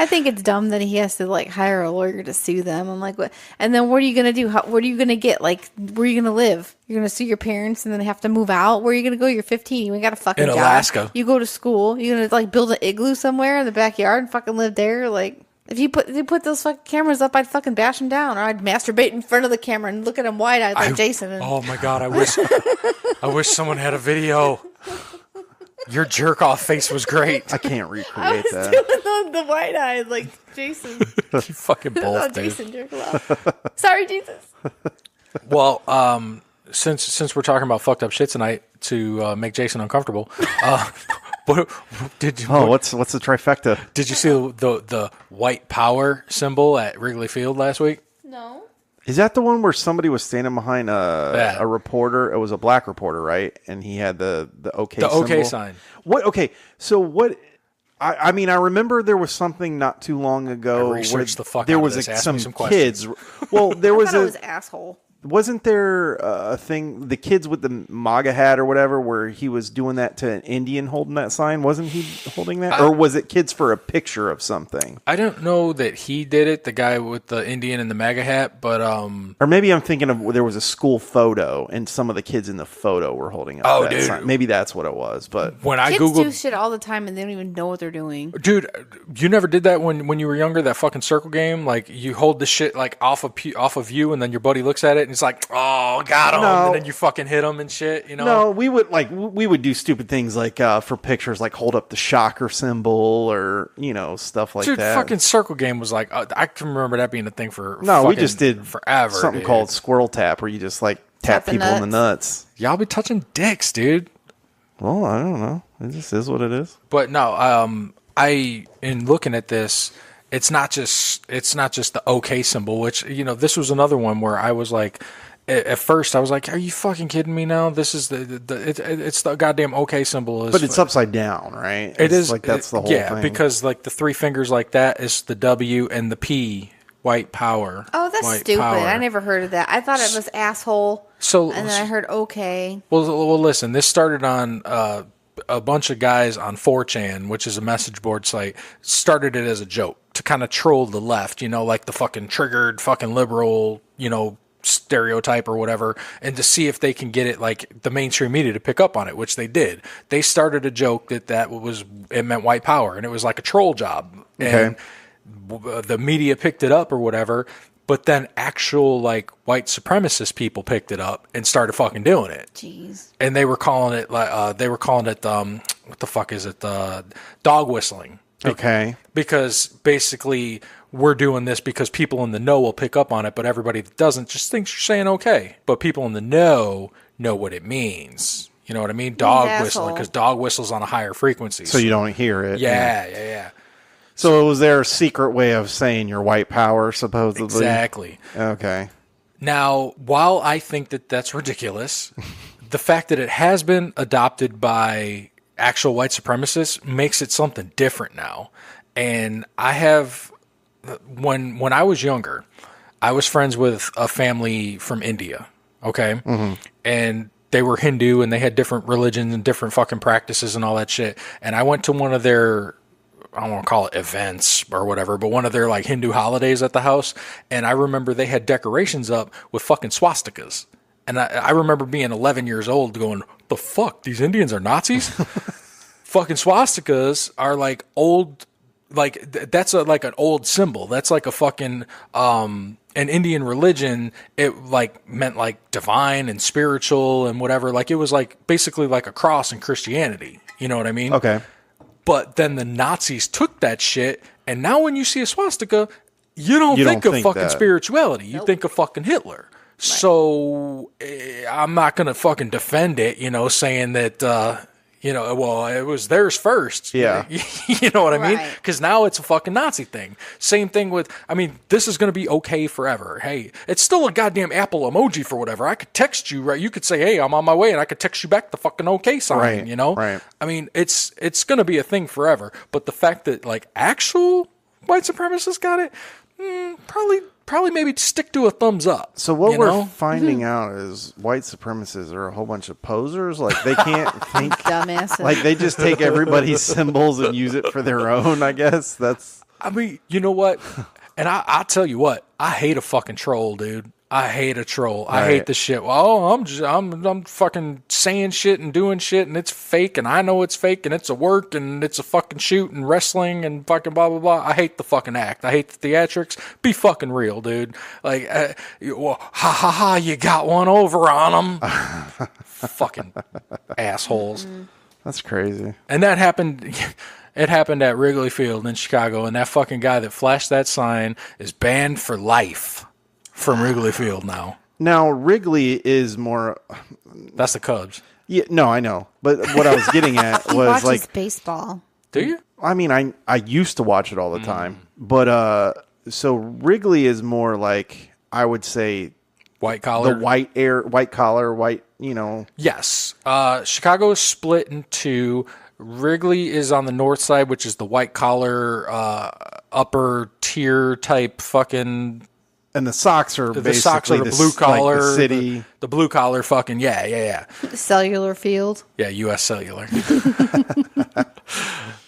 think it's dumb that he has to like hire a lawyer to sue them. I'm like, what? And then what are you gonna do? What are you gonna get? Like, where are you gonna live? You're gonna sue your parents and then have to move out. Where are you gonna go? You're 15. You ain't got a fucking job. In Alaska. You go to school. You're gonna like build an igloo somewhere in the backyard and fucking live there. Like, if you put those fucking cameras up, I'd fucking bash them down, or I'd masturbate in front of the camera and look at him wide eyed like Jason. Oh my god, I wish someone had a video. Your jerk off face was great. I can't recreate that. Doing the wide eyed like Jason. You fucking both, dude. Jason jerk off. Sorry, Jesus. Well, since we're talking about fucked up shit tonight to make Jason uncomfortable, what's the trifecta? Did you see the white power symbol at Wrigley Field last week? No. Is that the one where somebody was standing behind a reporter? It was a black reporter, right? And he had the OK symbol. OK sign. What? Okay, so what? I mean, I remember there was something not too long ago. I researched the fuck there out was of this. some Ask me some kids. questions. Well, there was it was asshole. Wasn't there a thing, the kids with the MAGA hat or whatever, where he was doing that to an Indian holding that sign? Wasn't he holding that? Or was it kids for a picture of something? I don't know that he did it, the guy with the Indian and the MAGA hat, but... Or maybe I'm thinking of there was a school photo, and some of the kids in the photo were holding up that sign. Maybe that's what it was, but... When I Kids do shit all the time, and they don't even know what they're doing. Dude, you never did that when you were younger, that fucking circle game? Like, you hold the shit like off of you, and then your buddy looks at it, and it's like, oh, got him, and then you fucking hit him and shit, you know? No, we would do stupid things like for pictures, like hold up the shocker symbol or stuff like that. Dude, fucking circle game was like I can remember that being a thing for we just did forever. Something called squirrel tap, where you just like tap people in the nuts. Y'all be touching dicks, dude. Well, I don't know. It just is what it is. But no, in looking at this, it's not just the OK symbol, which this was another one where I was like. At first, I was like, "Are you fucking kidding me now? This is it's the goddamn OK symbol." But it's upside down, right? It is like that's the whole thing. thing. Because like the 3 fingers like that is the W and the P, white power. Oh, that's stupid. Power. I never heard of that. I thought it was asshole. And then I heard OK. Well, listen. This started on a bunch of guys on 4chan, which is a message board site, started it as a joke to kind of troll the left. Like the fucking triggered, fucking liberal, stereotype or whatever, and to see if they can get it like the mainstream media to pick up on it, which they did. They started a joke that it meant white power, and it was like a troll job. Okay. And the media picked it up or whatever, but then actual like white supremacist people picked it up and started fucking doing it. Jeez. And they were calling it what the fuck is it? Dog whistling. Okay. Because basically we're doing this because people in the know will pick up on it, but everybody that doesn't just thinks you're saying okay. But people in the know what it means. You know what I mean? Dog whistling, because dog whistles on a higher frequency. So you don't hear it. Yeah. So was there a secret way of saying your white power, supposedly? Exactly. Okay. Now, while I think that that's ridiculous, the fact that it has been adopted by actual white supremacists makes it something different now. And I have... When I was younger, I was friends with a family from India, okay? Mm-hmm. And they were Hindu, and they had different religions and different fucking practices and all that shit. And I went to one of their I don't want to call it events or whatever, but one of their like Hindu holidays at the house. And I remember they had decorations up with fucking swastikas. And I remember being 11 years old going, the fuck, these Indians are Nazis? Fucking swastikas are like old, like that's like an old symbol. That's like a fucking, an Indian religion. It like meant like divine and spiritual and whatever. Like it was like basically like a cross in Christianity. You know what I mean? Okay. But then the Nazis took that shit. And now when you see a swastika, you don't think of fucking spirituality. You think of fucking Hitler. So I'm not going to fucking defend it, you know, saying that, well, it was theirs first. Yeah. You know what I mean? Because now it's a fucking Nazi thing. Same thing with, this is going to be okay forever. Hey, it's still a goddamn Apple emoji for whatever. I could text you, right? You could say, hey, I'm on my way, and I could text you back the fucking okay sign, you know? Right. It's going to be a thing forever. But the fact that, like, actual white supremacists got it, probably maybe stick to a thumbs up. So what we're finding out is white supremacists are a whole bunch of posers. Like they can't think. Dumbasses. Like they just take everybody's symbols and use it for their own, I guess. That's. You know what? And I tell you what, I hate a fucking troll, dude. I hate a troll. I hate the shit. Well, I'm fucking saying shit and doing shit and it's fake and I know it's fake and it's a work and it's a fucking shoot and wrestling and fucking blah, blah, blah. I hate the fucking act. I hate the theatrics. Be fucking real, dude. Like, ha ha ha, you got one over on them. Fucking assholes. That's crazy. And that happened... It happened at Wrigley Field in Chicago, and that fucking guy that flashed that sign is banned for life from Wrigley Field now. Now, Wrigley is more... That's the Cubs. Yeah, no, I know. But what I was getting at was watches like... baseball. Do you? I used to watch it all the time. But, so Wrigley is more like, I would say... White collar? The white collar, you know... Yes. Chicago is split into... Wrigley is on the north side, which is the white collar, upper tier type fucking. And the Sox are the Sox are the blue collar, like the city, the blue collar fucking yeah. Cellular Field. Yeah, U.S. Cellular.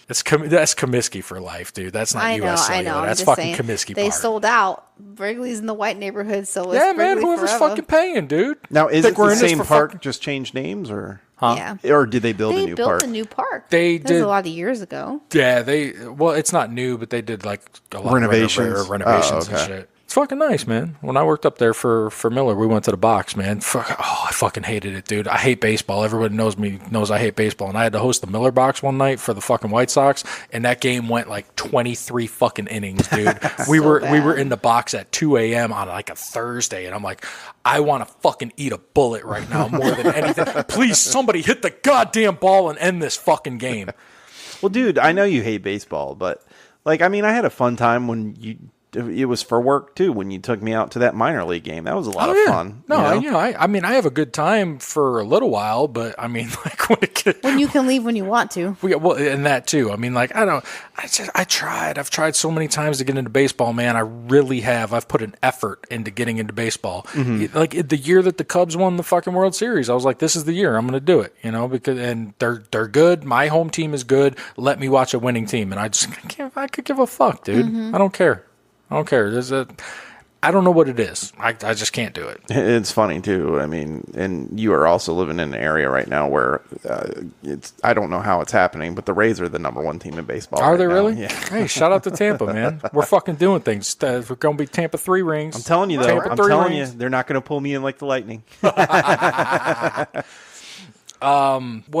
That's Comiskey for life, dude. That's not U.S. Cellular. That's fucking Comiskey. They sold out. Wrigley's in the white neighborhood, so it's man. Wrigley Whoever's forever. fucking paying, dude. Now, is it the same park? Just changed names, or? Huh? Yeah. Or did they build a new park? They built a new park. They did. That was a lot of years ago. Yeah, it's not new, but they did like a lot renovations of renovations and shit. It's fucking nice, man. When I worked up there for Miller, we went to the box, man. I fucking hated it, dude. I hate baseball. Everybody knows I hate baseball. And I had to host the Miller box one night for the fucking White Sox, and that game went like 23 fucking innings, dude. we were in the box at 2 a.m. on like a Thursday, and I'm like, I want to fucking eat a bullet right now more than anything. Please, somebody hit the goddamn ball and end this fucking game. Well, dude, I know you hate baseball, but like, I had a fun time when it was for work too when you took me out to that minor league game. That was a lot of fun. No, I have a good time for a little while, but like when you can leave when you want to. Well, and that too. I've tried so many times to get into baseball, man. I really have. I've put an effort into getting into baseball. Mm-hmm. Like the year that the Cubs won the fucking World Series, I was like, this is the year I'm going to do it, and they're good. My home team is good. Let me watch a winning team. And I could give a fuck, dude. Mm-hmm. I don't care. I don't know what it is. I just can't do it. It's funny too. And you are also living in an area right now where I don't know how it's happening, but the Rays are the number one team in baseball. Are they now. really? Yeah. Hey, shout out to Tampa, man. We're fucking doing things. We're going to be Tampa 3 rings. I'm telling you though. They're not going to pull me in like the Lightning. What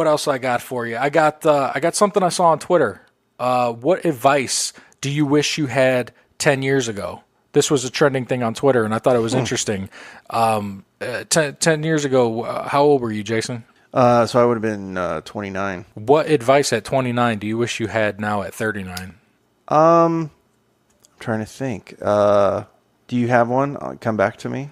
else I got for you? I got something I saw on Twitter. What advice do you wish you had 10 years ago? This was a trending thing on Twitter, and I thought it was interesting. 10 years ago, how old were you, Jason? So I would have been 29. What advice at 29 do you wish you had now at 39? I'm trying to think. Do you have one? Come back to me.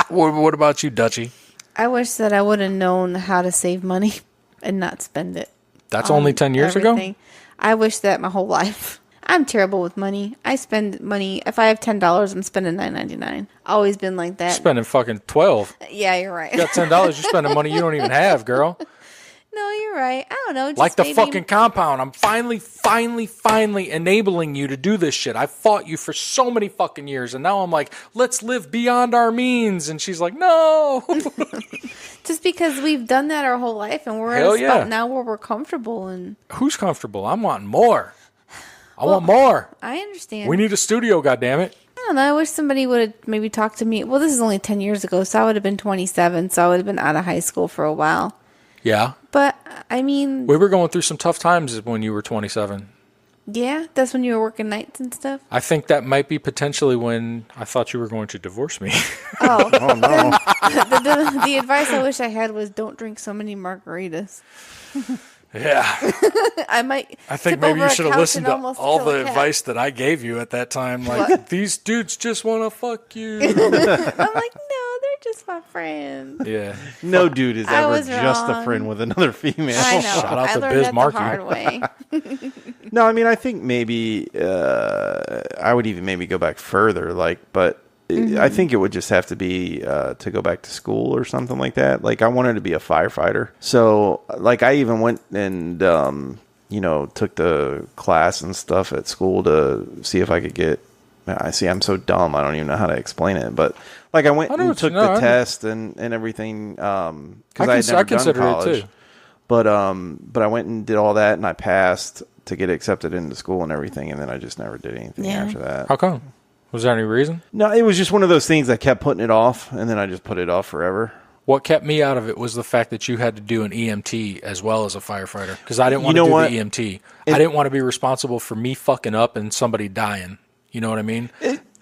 What about you, Dutchie? I wish that I would have known how to save money and not spend it. That's only 10 years ago? I wish that my whole life. I'm terrible with money. I spend money. If I have $10, I'm spending $9.99. Always been like that. Spending fucking $12. Yeah, you're right. You got $10, you're spending money you don't even have, girl. No, you're right. I don't know. Just Like the maybe... fucking compound. I'm finally enabling you to do this shit. I fought you for so many fucking years, and now I'm like, let's live beyond our means. And she's like, no. Just because we've done that our whole life, and we're Hell at a spot yeah. now where we're comfortable. And Who's comfortable? I'm wanting more. I want more. I understand. We need a studio, goddammit. I don't know. I wish somebody would have maybe talked to me. Well, this is only 10 years ago, so I would have been 27, so I would have been out of high school for a while. Yeah. But, I mean... We were going through some tough times when you were 27. Yeah? That's when you were working nights and stuff? I think that might be potentially when I thought you were going to divorce me. Oh. Oh, no. The advice I wish I had was don't drink so many margaritas. Yeah. I think maybe you should have listened to all the advice that I gave you at that time. Like, these dudes just want to fuck you. I'm like, no, they're just my friends. Yeah. No dude is I ever was just a wrong. friend with another female. I know. Shout out I to learned Biz that Markie. the hard way. No, I mean, I think maybe I would even maybe go back further. But I think it would just have to be to go back to school or something like that. Like, I wanted to be a firefighter. So, like, I even went and, took the class and stuff at school to see if I could get... I'm so dumb. I don't even know how to explain it. But, like, I went and took the test and everything because I had never done college. It too. But I went and did all that, and I passed to get accepted into school and everything, and then I just never did anything after that. How come? Was there any reason? No, it was just one of those things I kept putting it off, and then I just put it off forever. What kept me out of it was the fact that you had to do an EMT as well as a firefighter, because I didn't want to do the EMT. I didn't want to be responsible for me fucking up and somebody dying. You know what I mean?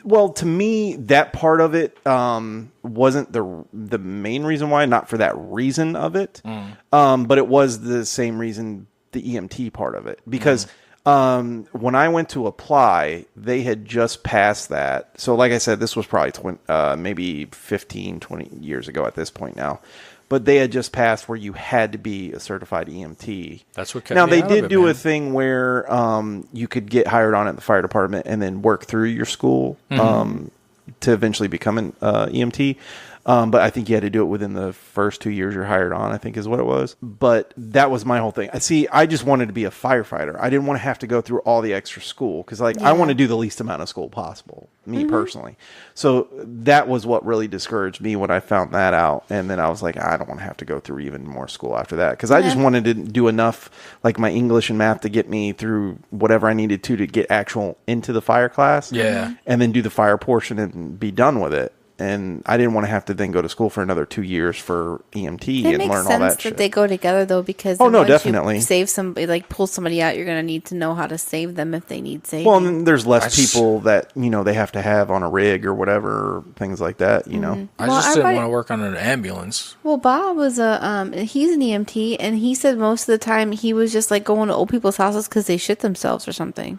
Well, to me, that part of it wasn't the main reason why, not for that reason of it, but it was the same reason, the EMT part of it, because when I went to apply, they had just passed that. So like I said, this was probably maybe 15, 20 years ago at this point now. But they had just passed where you had to be a certified EMT. That's what kept now, me they out did of it, do man. a thing where you could get hired on at the fire department and then work through your school to eventually become an EMT. But I think you had to do it within the first 2 years you're hired on, I think is what it was. But that was my whole thing. See, I just wanted to be a firefighter. I didn't want to have to go through all the extra school because, I want to do the least amount of school possible, me personally. So that was what really discouraged me when I found that out. And then I was like, I don't want to have to go through even more school after that because I just wanted to do enough, like my English and math, to get me through whatever I needed to get actual into the fire class. Yeah. And then do the fire portion and be done with it. And I didn't want to have to then go to school for another 2 years for EMT and learn all that shit. They go together though, because no, once definitely. you save somebody, like pull somebody out, you're going to need to know how to save them if they need saving. Well, and there's less people that they have to have on a rig or whatever, things like that. You know, I just didn't want to work on an ambulance. Well, Bob was he's an EMT, and he said most of the time he was just like going to old people's houses because they shit themselves or something.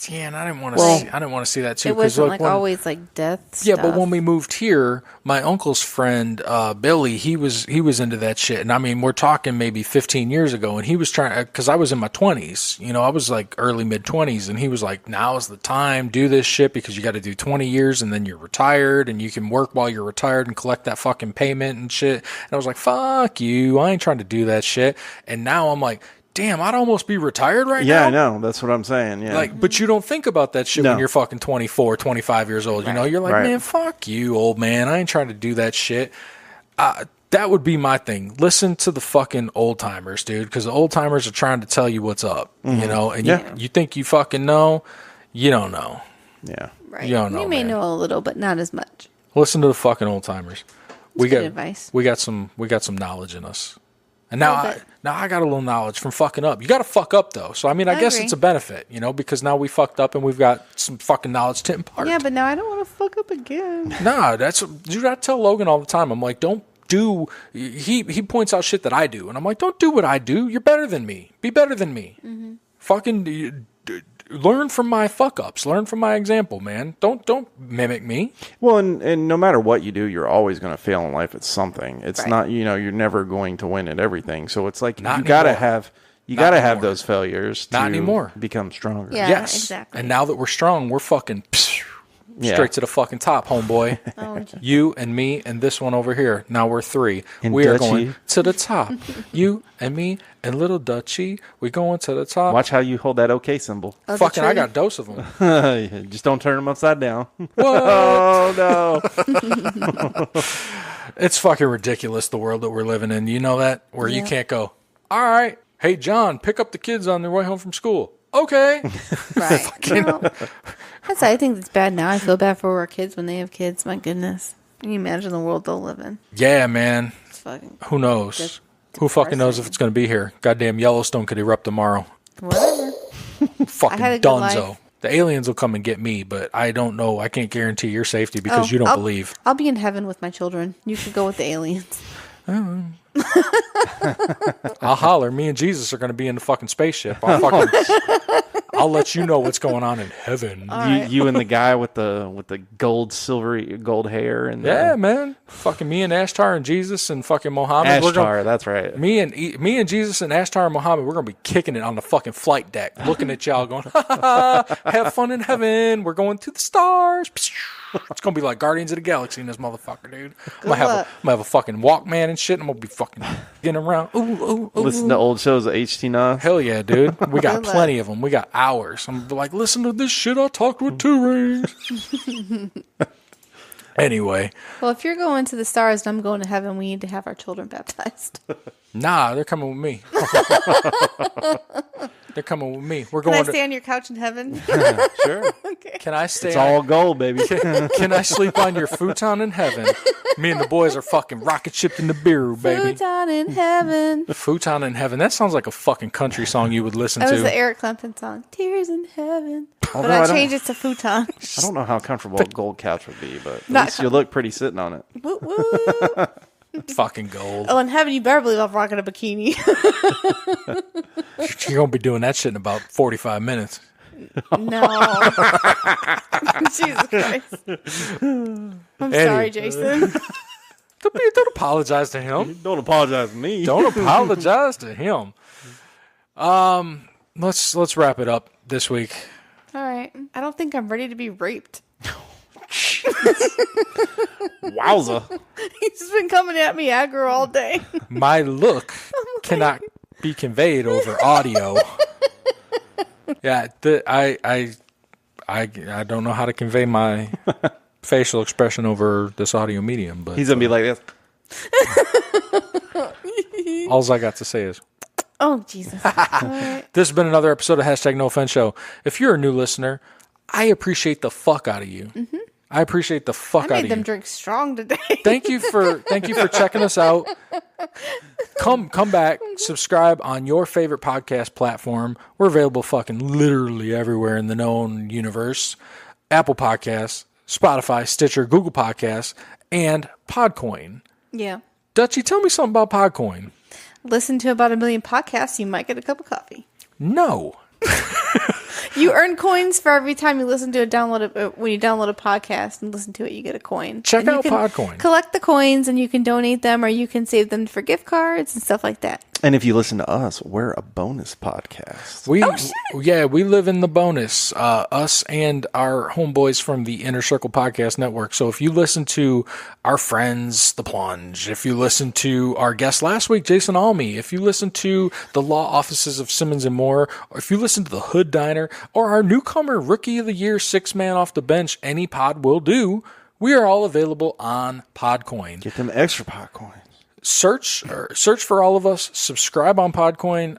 Yeah, and I didn't want to. I didn't want to see that too. It wasn't always like death. Yeah, but when we moved here, my uncle's friend Billy, he was into that shit, and I mean, we're talking maybe 15 years ago, and he was trying because I was in my 20s. I was like early mid 20s, and he was like, "Now's the time, do this shit because you got to do 20 years, and then you're retired, and you can work while you're retired and collect that fucking payment and shit." And I was like, "Fuck you, I ain't trying to do that shit." And now I'm like, damn, I'd almost be retired right now. Yeah, I know. That's what I'm saying. Yeah. But you don't think about that shit when you're fucking 24, 25 years old. Right. You're like, man, fuck you, old man. I ain't trying to do that shit. That would be my thing. Listen to the fucking old timers, dude, because the old timers are trying to tell you what's up, and you think you fucking know. You don't know. Yeah. Right. You don't know. You may know a little, but not as much. Listen to the fucking old timers. That's good advice. We got some knowledge in us. And now I got a little knowledge from fucking up. You got to fuck up, though. So, I mean, I guess agree. it's a benefit, because now we fucked up and we've got some fucking knowledge to impart. Yeah, but now I don't want to fuck up again. Nah, dude, I tell Logan all the time. I'm like, don't do... He points out shit that I do. And I'm like, don't do what I do. You're better than me. Be better than me. Mm-hmm. Fucking... learn from my fuck ups. Learn from my example, man. Don't mimic me. Well, and no matter what you do, you're always going to fail in life at something. It's not, you're never going to win at everything. So it's like you got to have those failures to become stronger. Yeah, yes. Exactly. And now that we're strong, we're fucking Straight to the fucking top, homeboy. You and me and this one over here. Now we're 3. And we are Dutchie. going to the top. You and me and little Dutchie. We're going to the top. Watch how you hold that OK symbol. Fucking, I got a dose of them. Just don't turn them upside down. What? Oh, no. It's fucking ridiculous, the world that we're living in. You know that? Where you can't go, all right, hey, John, pick up the kids on their way home from school. Okay. Right. Well, I think it's bad now. I feel bad for our kids when they have kids. My goodness. Can you imagine the world they'll live in? Yeah, man. It's fucking Who knows? Who fucking knows if it's going to be here? Goddamn Yellowstone could erupt tomorrow. Whatever. Fucking I had a good dunzo. life. The aliens will come and get me, but I don't know. I can't guarantee your safety because you don't believe. I'll be in heaven with my children. You could go with the aliens. I'll holler. Me and Jesus are going to be in the fucking spaceship. I'll let you know what's going on in heaven. You and the guy with the gold hair and yeah, man. Fucking me and Ashtar and Jesus and fucking Mohammed. Ashtar, that's right. Me and Jesus and Ashtar and Mohammed, we're gonna be kicking it on the fucking flight deck, looking at y'all, going, ha, ha, ha, have fun in heaven. We're going to the stars. It's gonna be like Guardians of the Galaxy in this motherfucker, dude. I'm gonna have a fucking Walkman and shit. And I'm gonna be fucking getting around. Ooh. Listen to old shows of HTNOS. Hell yeah, dude. We got plenty of them. We got hours. I'm like, listen to this shit. I talked with 2 rings. Anyway. Well, if you're going to the stars and I'm going to heaven, we need to have our children baptized. Nah, they're coming with me. They're coming with me. We're Can going I stay on your couch in heaven? Sure. Okay. Can I stay? It's all gold, baby. Can I sleep on your futon in heaven? Me and the boys are fucking rocket shipped in the beer, baby. Futon in heaven. Futon in heaven. That sounds like a fucking country song you would listen That to. was the Eric Clapton song. Tears in heaven. Although But I changed it to futon. I don't know how comfortable a gold couch would be, but at least you look pretty sitting on it. Woo woo. Fucking gold. Oh, in heaven, you better believe I'm rocking a bikini. You're going to be doing that shit in about 45 minutes. No. Jesus Christ. I'm sorry, Jason. Don't apologize to him. Don't apologize to me. Don't apologize to him. Let's wrap it up this week. All right. I don't think I'm ready to be raped. Wowza. He's been coming at me aggro all day. My look cannot be conveyed over audio. Yeah, I don't know how to convey my facial expression over this audio medium, but he's gonna be like this. All I got to say is, oh Jesus! Right. This has been another episode of #NoOffense Show. If you're a new listener, I appreciate the fuck out of you. Mm-hmm. I appreciate the fuck out of you. I made them drink strong today. Thank you for checking us out. Come back, subscribe on your favorite podcast platform. We're available fucking literally everywhere in the known universe. Apple Podcasts, Spotify, Stitcher, Google Podcasts, and Podcoin. Yeah. Dutchie, tell me something about Podcoin. Listen to about 1 million podcasts, you might get a cup of coffee. No. You earn coins for every time you listen to when you download a podcast and listen to it, you get a coin. Check out Podcoin. Collect the coins and you can donate them or you can save them for gift cards and stuff like that. And if you listen to us, we're a bonus podcast. We live in the bonus. Us and our homeboys from the Inner Circle Podcast Network. So if you listen to our friends, The Plunge, if you listen to our guest last week, Jason Almy, if you listen to the law offices of Simmons and Moore, or if you listen to the Hood Diner, or our newcomer Rookie of the Year 6-man off the bench, any pod will do. We are all available on Podcoin. Get them extra Podcoin. Search for all of us. Subscribe on Podcoin.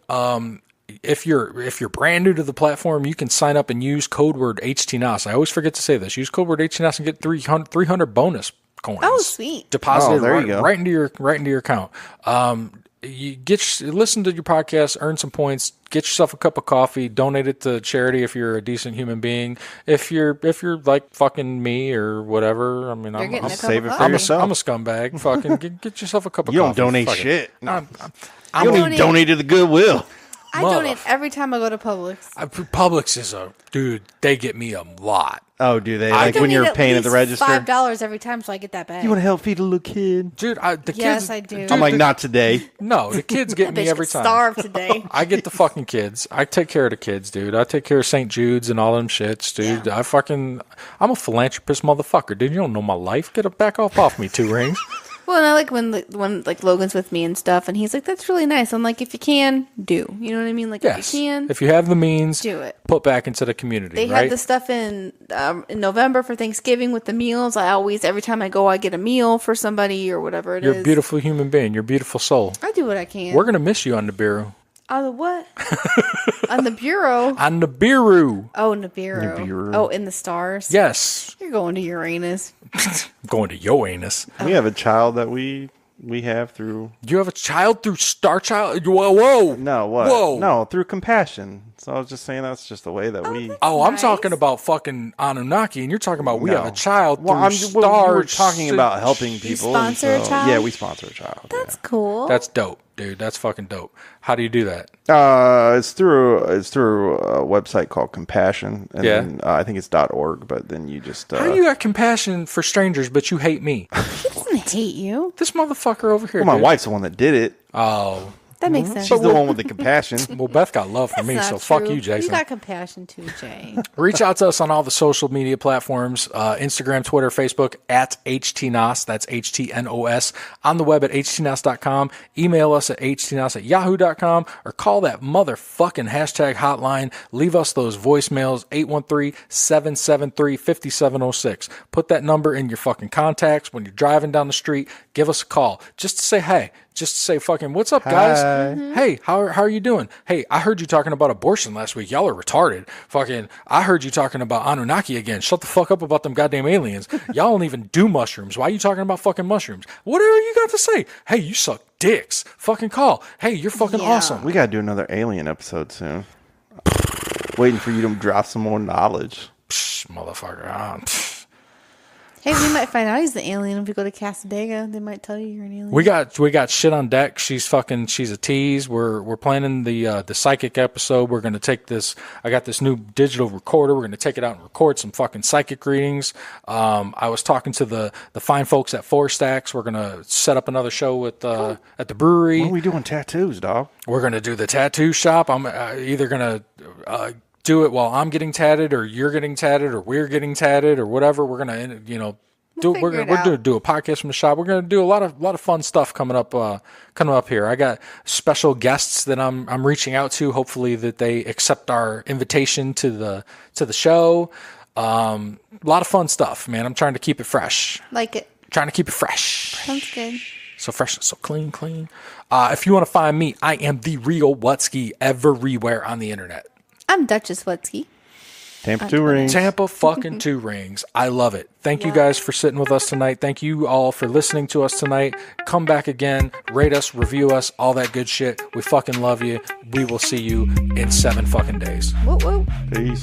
If you're brand new to the platform, you can sign up and use code word HTNOS. I always forget to say this. Use code word HTNOS and get 300 bonus coins. Oh, sweet! Deposited there you go. right into your account. You listen to your podcast, earn some points, get yourself a cup of coffee, donate it to charity if you're a decent human being. If you're like fucking me or whatever, I mean, I'm save it for yourself. I'm a scumbag. Fucking get yourself a cup of coffee. You don't donate shit. No. I don't even donate to the Goodwill. I donate every time I go to Publix. Publix is dude, they get me a lot. Oh, do they? Like when you're paying at the register? $5 every time, so I get that bag. You want to help feed a little kid? Dude, Yes, I do. I'm like, not today. No, the kids get me every time. Starve today. I get the fucking kids. I take care of the kids, dude. I take care of St. Jude's and all them shits, dude. Yeah. I'm a philanthropist motherfucker, dude. You don't know my life. Get a back off me, 2 rings. Well, and I like when like Logan's with me and stuff, and he's like, "That's really nice." I'm like, "If you can, do." You know what I mean? Like, yes. If you can, if you have the means, do it. Put back into the community. They had the stuff in November for Thanksgiving with the meals. I always, every time I go, I get a meal for somebody or whatever You're a beautiful human being. You're a beautiful soul. I do what I can. We're gonna miss you on the bureau. On the what? On the bureau. On the bureau. Oh, Nibiru. Oh, in the stars. Yes. You're going to Uranus. I'm going to your anus. We have a child that we have through. You have a child through Star Child? Whoa. No, what? Whoa. No, through compassion. So I was just saying that's just the way that we. Oh, I'm talking about fucking Anunnaki, and you're talking about we have a child through Star. We're talking about helping people. You sponsor a child? Yeah, we sponsor a child. That's cool. That's dope, dude. That's fucking dope. How do you do that? It's through a website called Compassion, and then, I think it's .org. But then you just how do you got compassion for strangers, but you hate me? He doesn't hate you. This motherfucker over here. Well, my wife's the one that did it. Oh. That makes sense. She's the one with the compassion. Well, Beth got love for me, so fuck you, Jason. You got compassion too, Jay. Reach out to us on all the social media platforms, Instagram, Twitter, Facebook, at HTNOS. That's HTNOS. On the web at HTNOS.com. Email us at HTNOS@yahoo.com, or call that motherfucking hashtag hotline. Leave us those voicemails, 813-773-5706. Put that number in your fucking contacts. When you're driving down the street, give us a call. Just to say hey. Just to say fucking, what's up, guys? Mm-hmm. Hey, how are you doing? Hey, I heard you talking about abortion last week. Y'all are retarded. Fucking, I heard you talking about Anunnaki again. Shut the fuck up about them goddamn aliens. Y'all don't even do mushrooms. Why are you talking about fucking mushrooms? Whatever you got to say. Hey, you suck dicks. Fucking call. Hey, you're fucking awesome. We got to do another alien episode soon. Waiting for you to drop some more knowledge. Psh, motherfucker. Hey, we might find out he's the alien if we go to Casadega. They might tell you you're an alien. We got shit on deck. She's a tease. We're planning the psychic episode. We're gonna take this. I got this new digital recorder. We're gonna take it out and record some fucking psychic readings. I was talking to the fine folks at Four Stacks. We're gonna set up another show at the brewery. When are we doing tattoos, dog? We're gonna do the tattoo shop. I'm either gonna do it while I'm getting tatted, or you're getting tatted, or we're getting tatted, or whatever. We're gonna, we're gonna do a podcast from the shop. We're gonna do a lot of fun stuff coming up here. I got special guests that I'm reaching out to. Hopefully that they accept our invitation to the show. A lot of fun stuff, man. I'm trying to keep it fresh. Like it. Trying to keep it fresh. Sounds good. So fresh, so clean. If you want to find me, I am the real Wutsky everywhere on the internet. I'm Duchess Wutsky. Tampa 2 rings. Tampa fucking 2 rings. I love it. Thank you guys for sitting with us tonight. Thank you all for listening to us tonight. Come back again. Rate us, review us, all that good shit. We fucking love you. We will see you in 7 fucking days. Woo woo. Peace.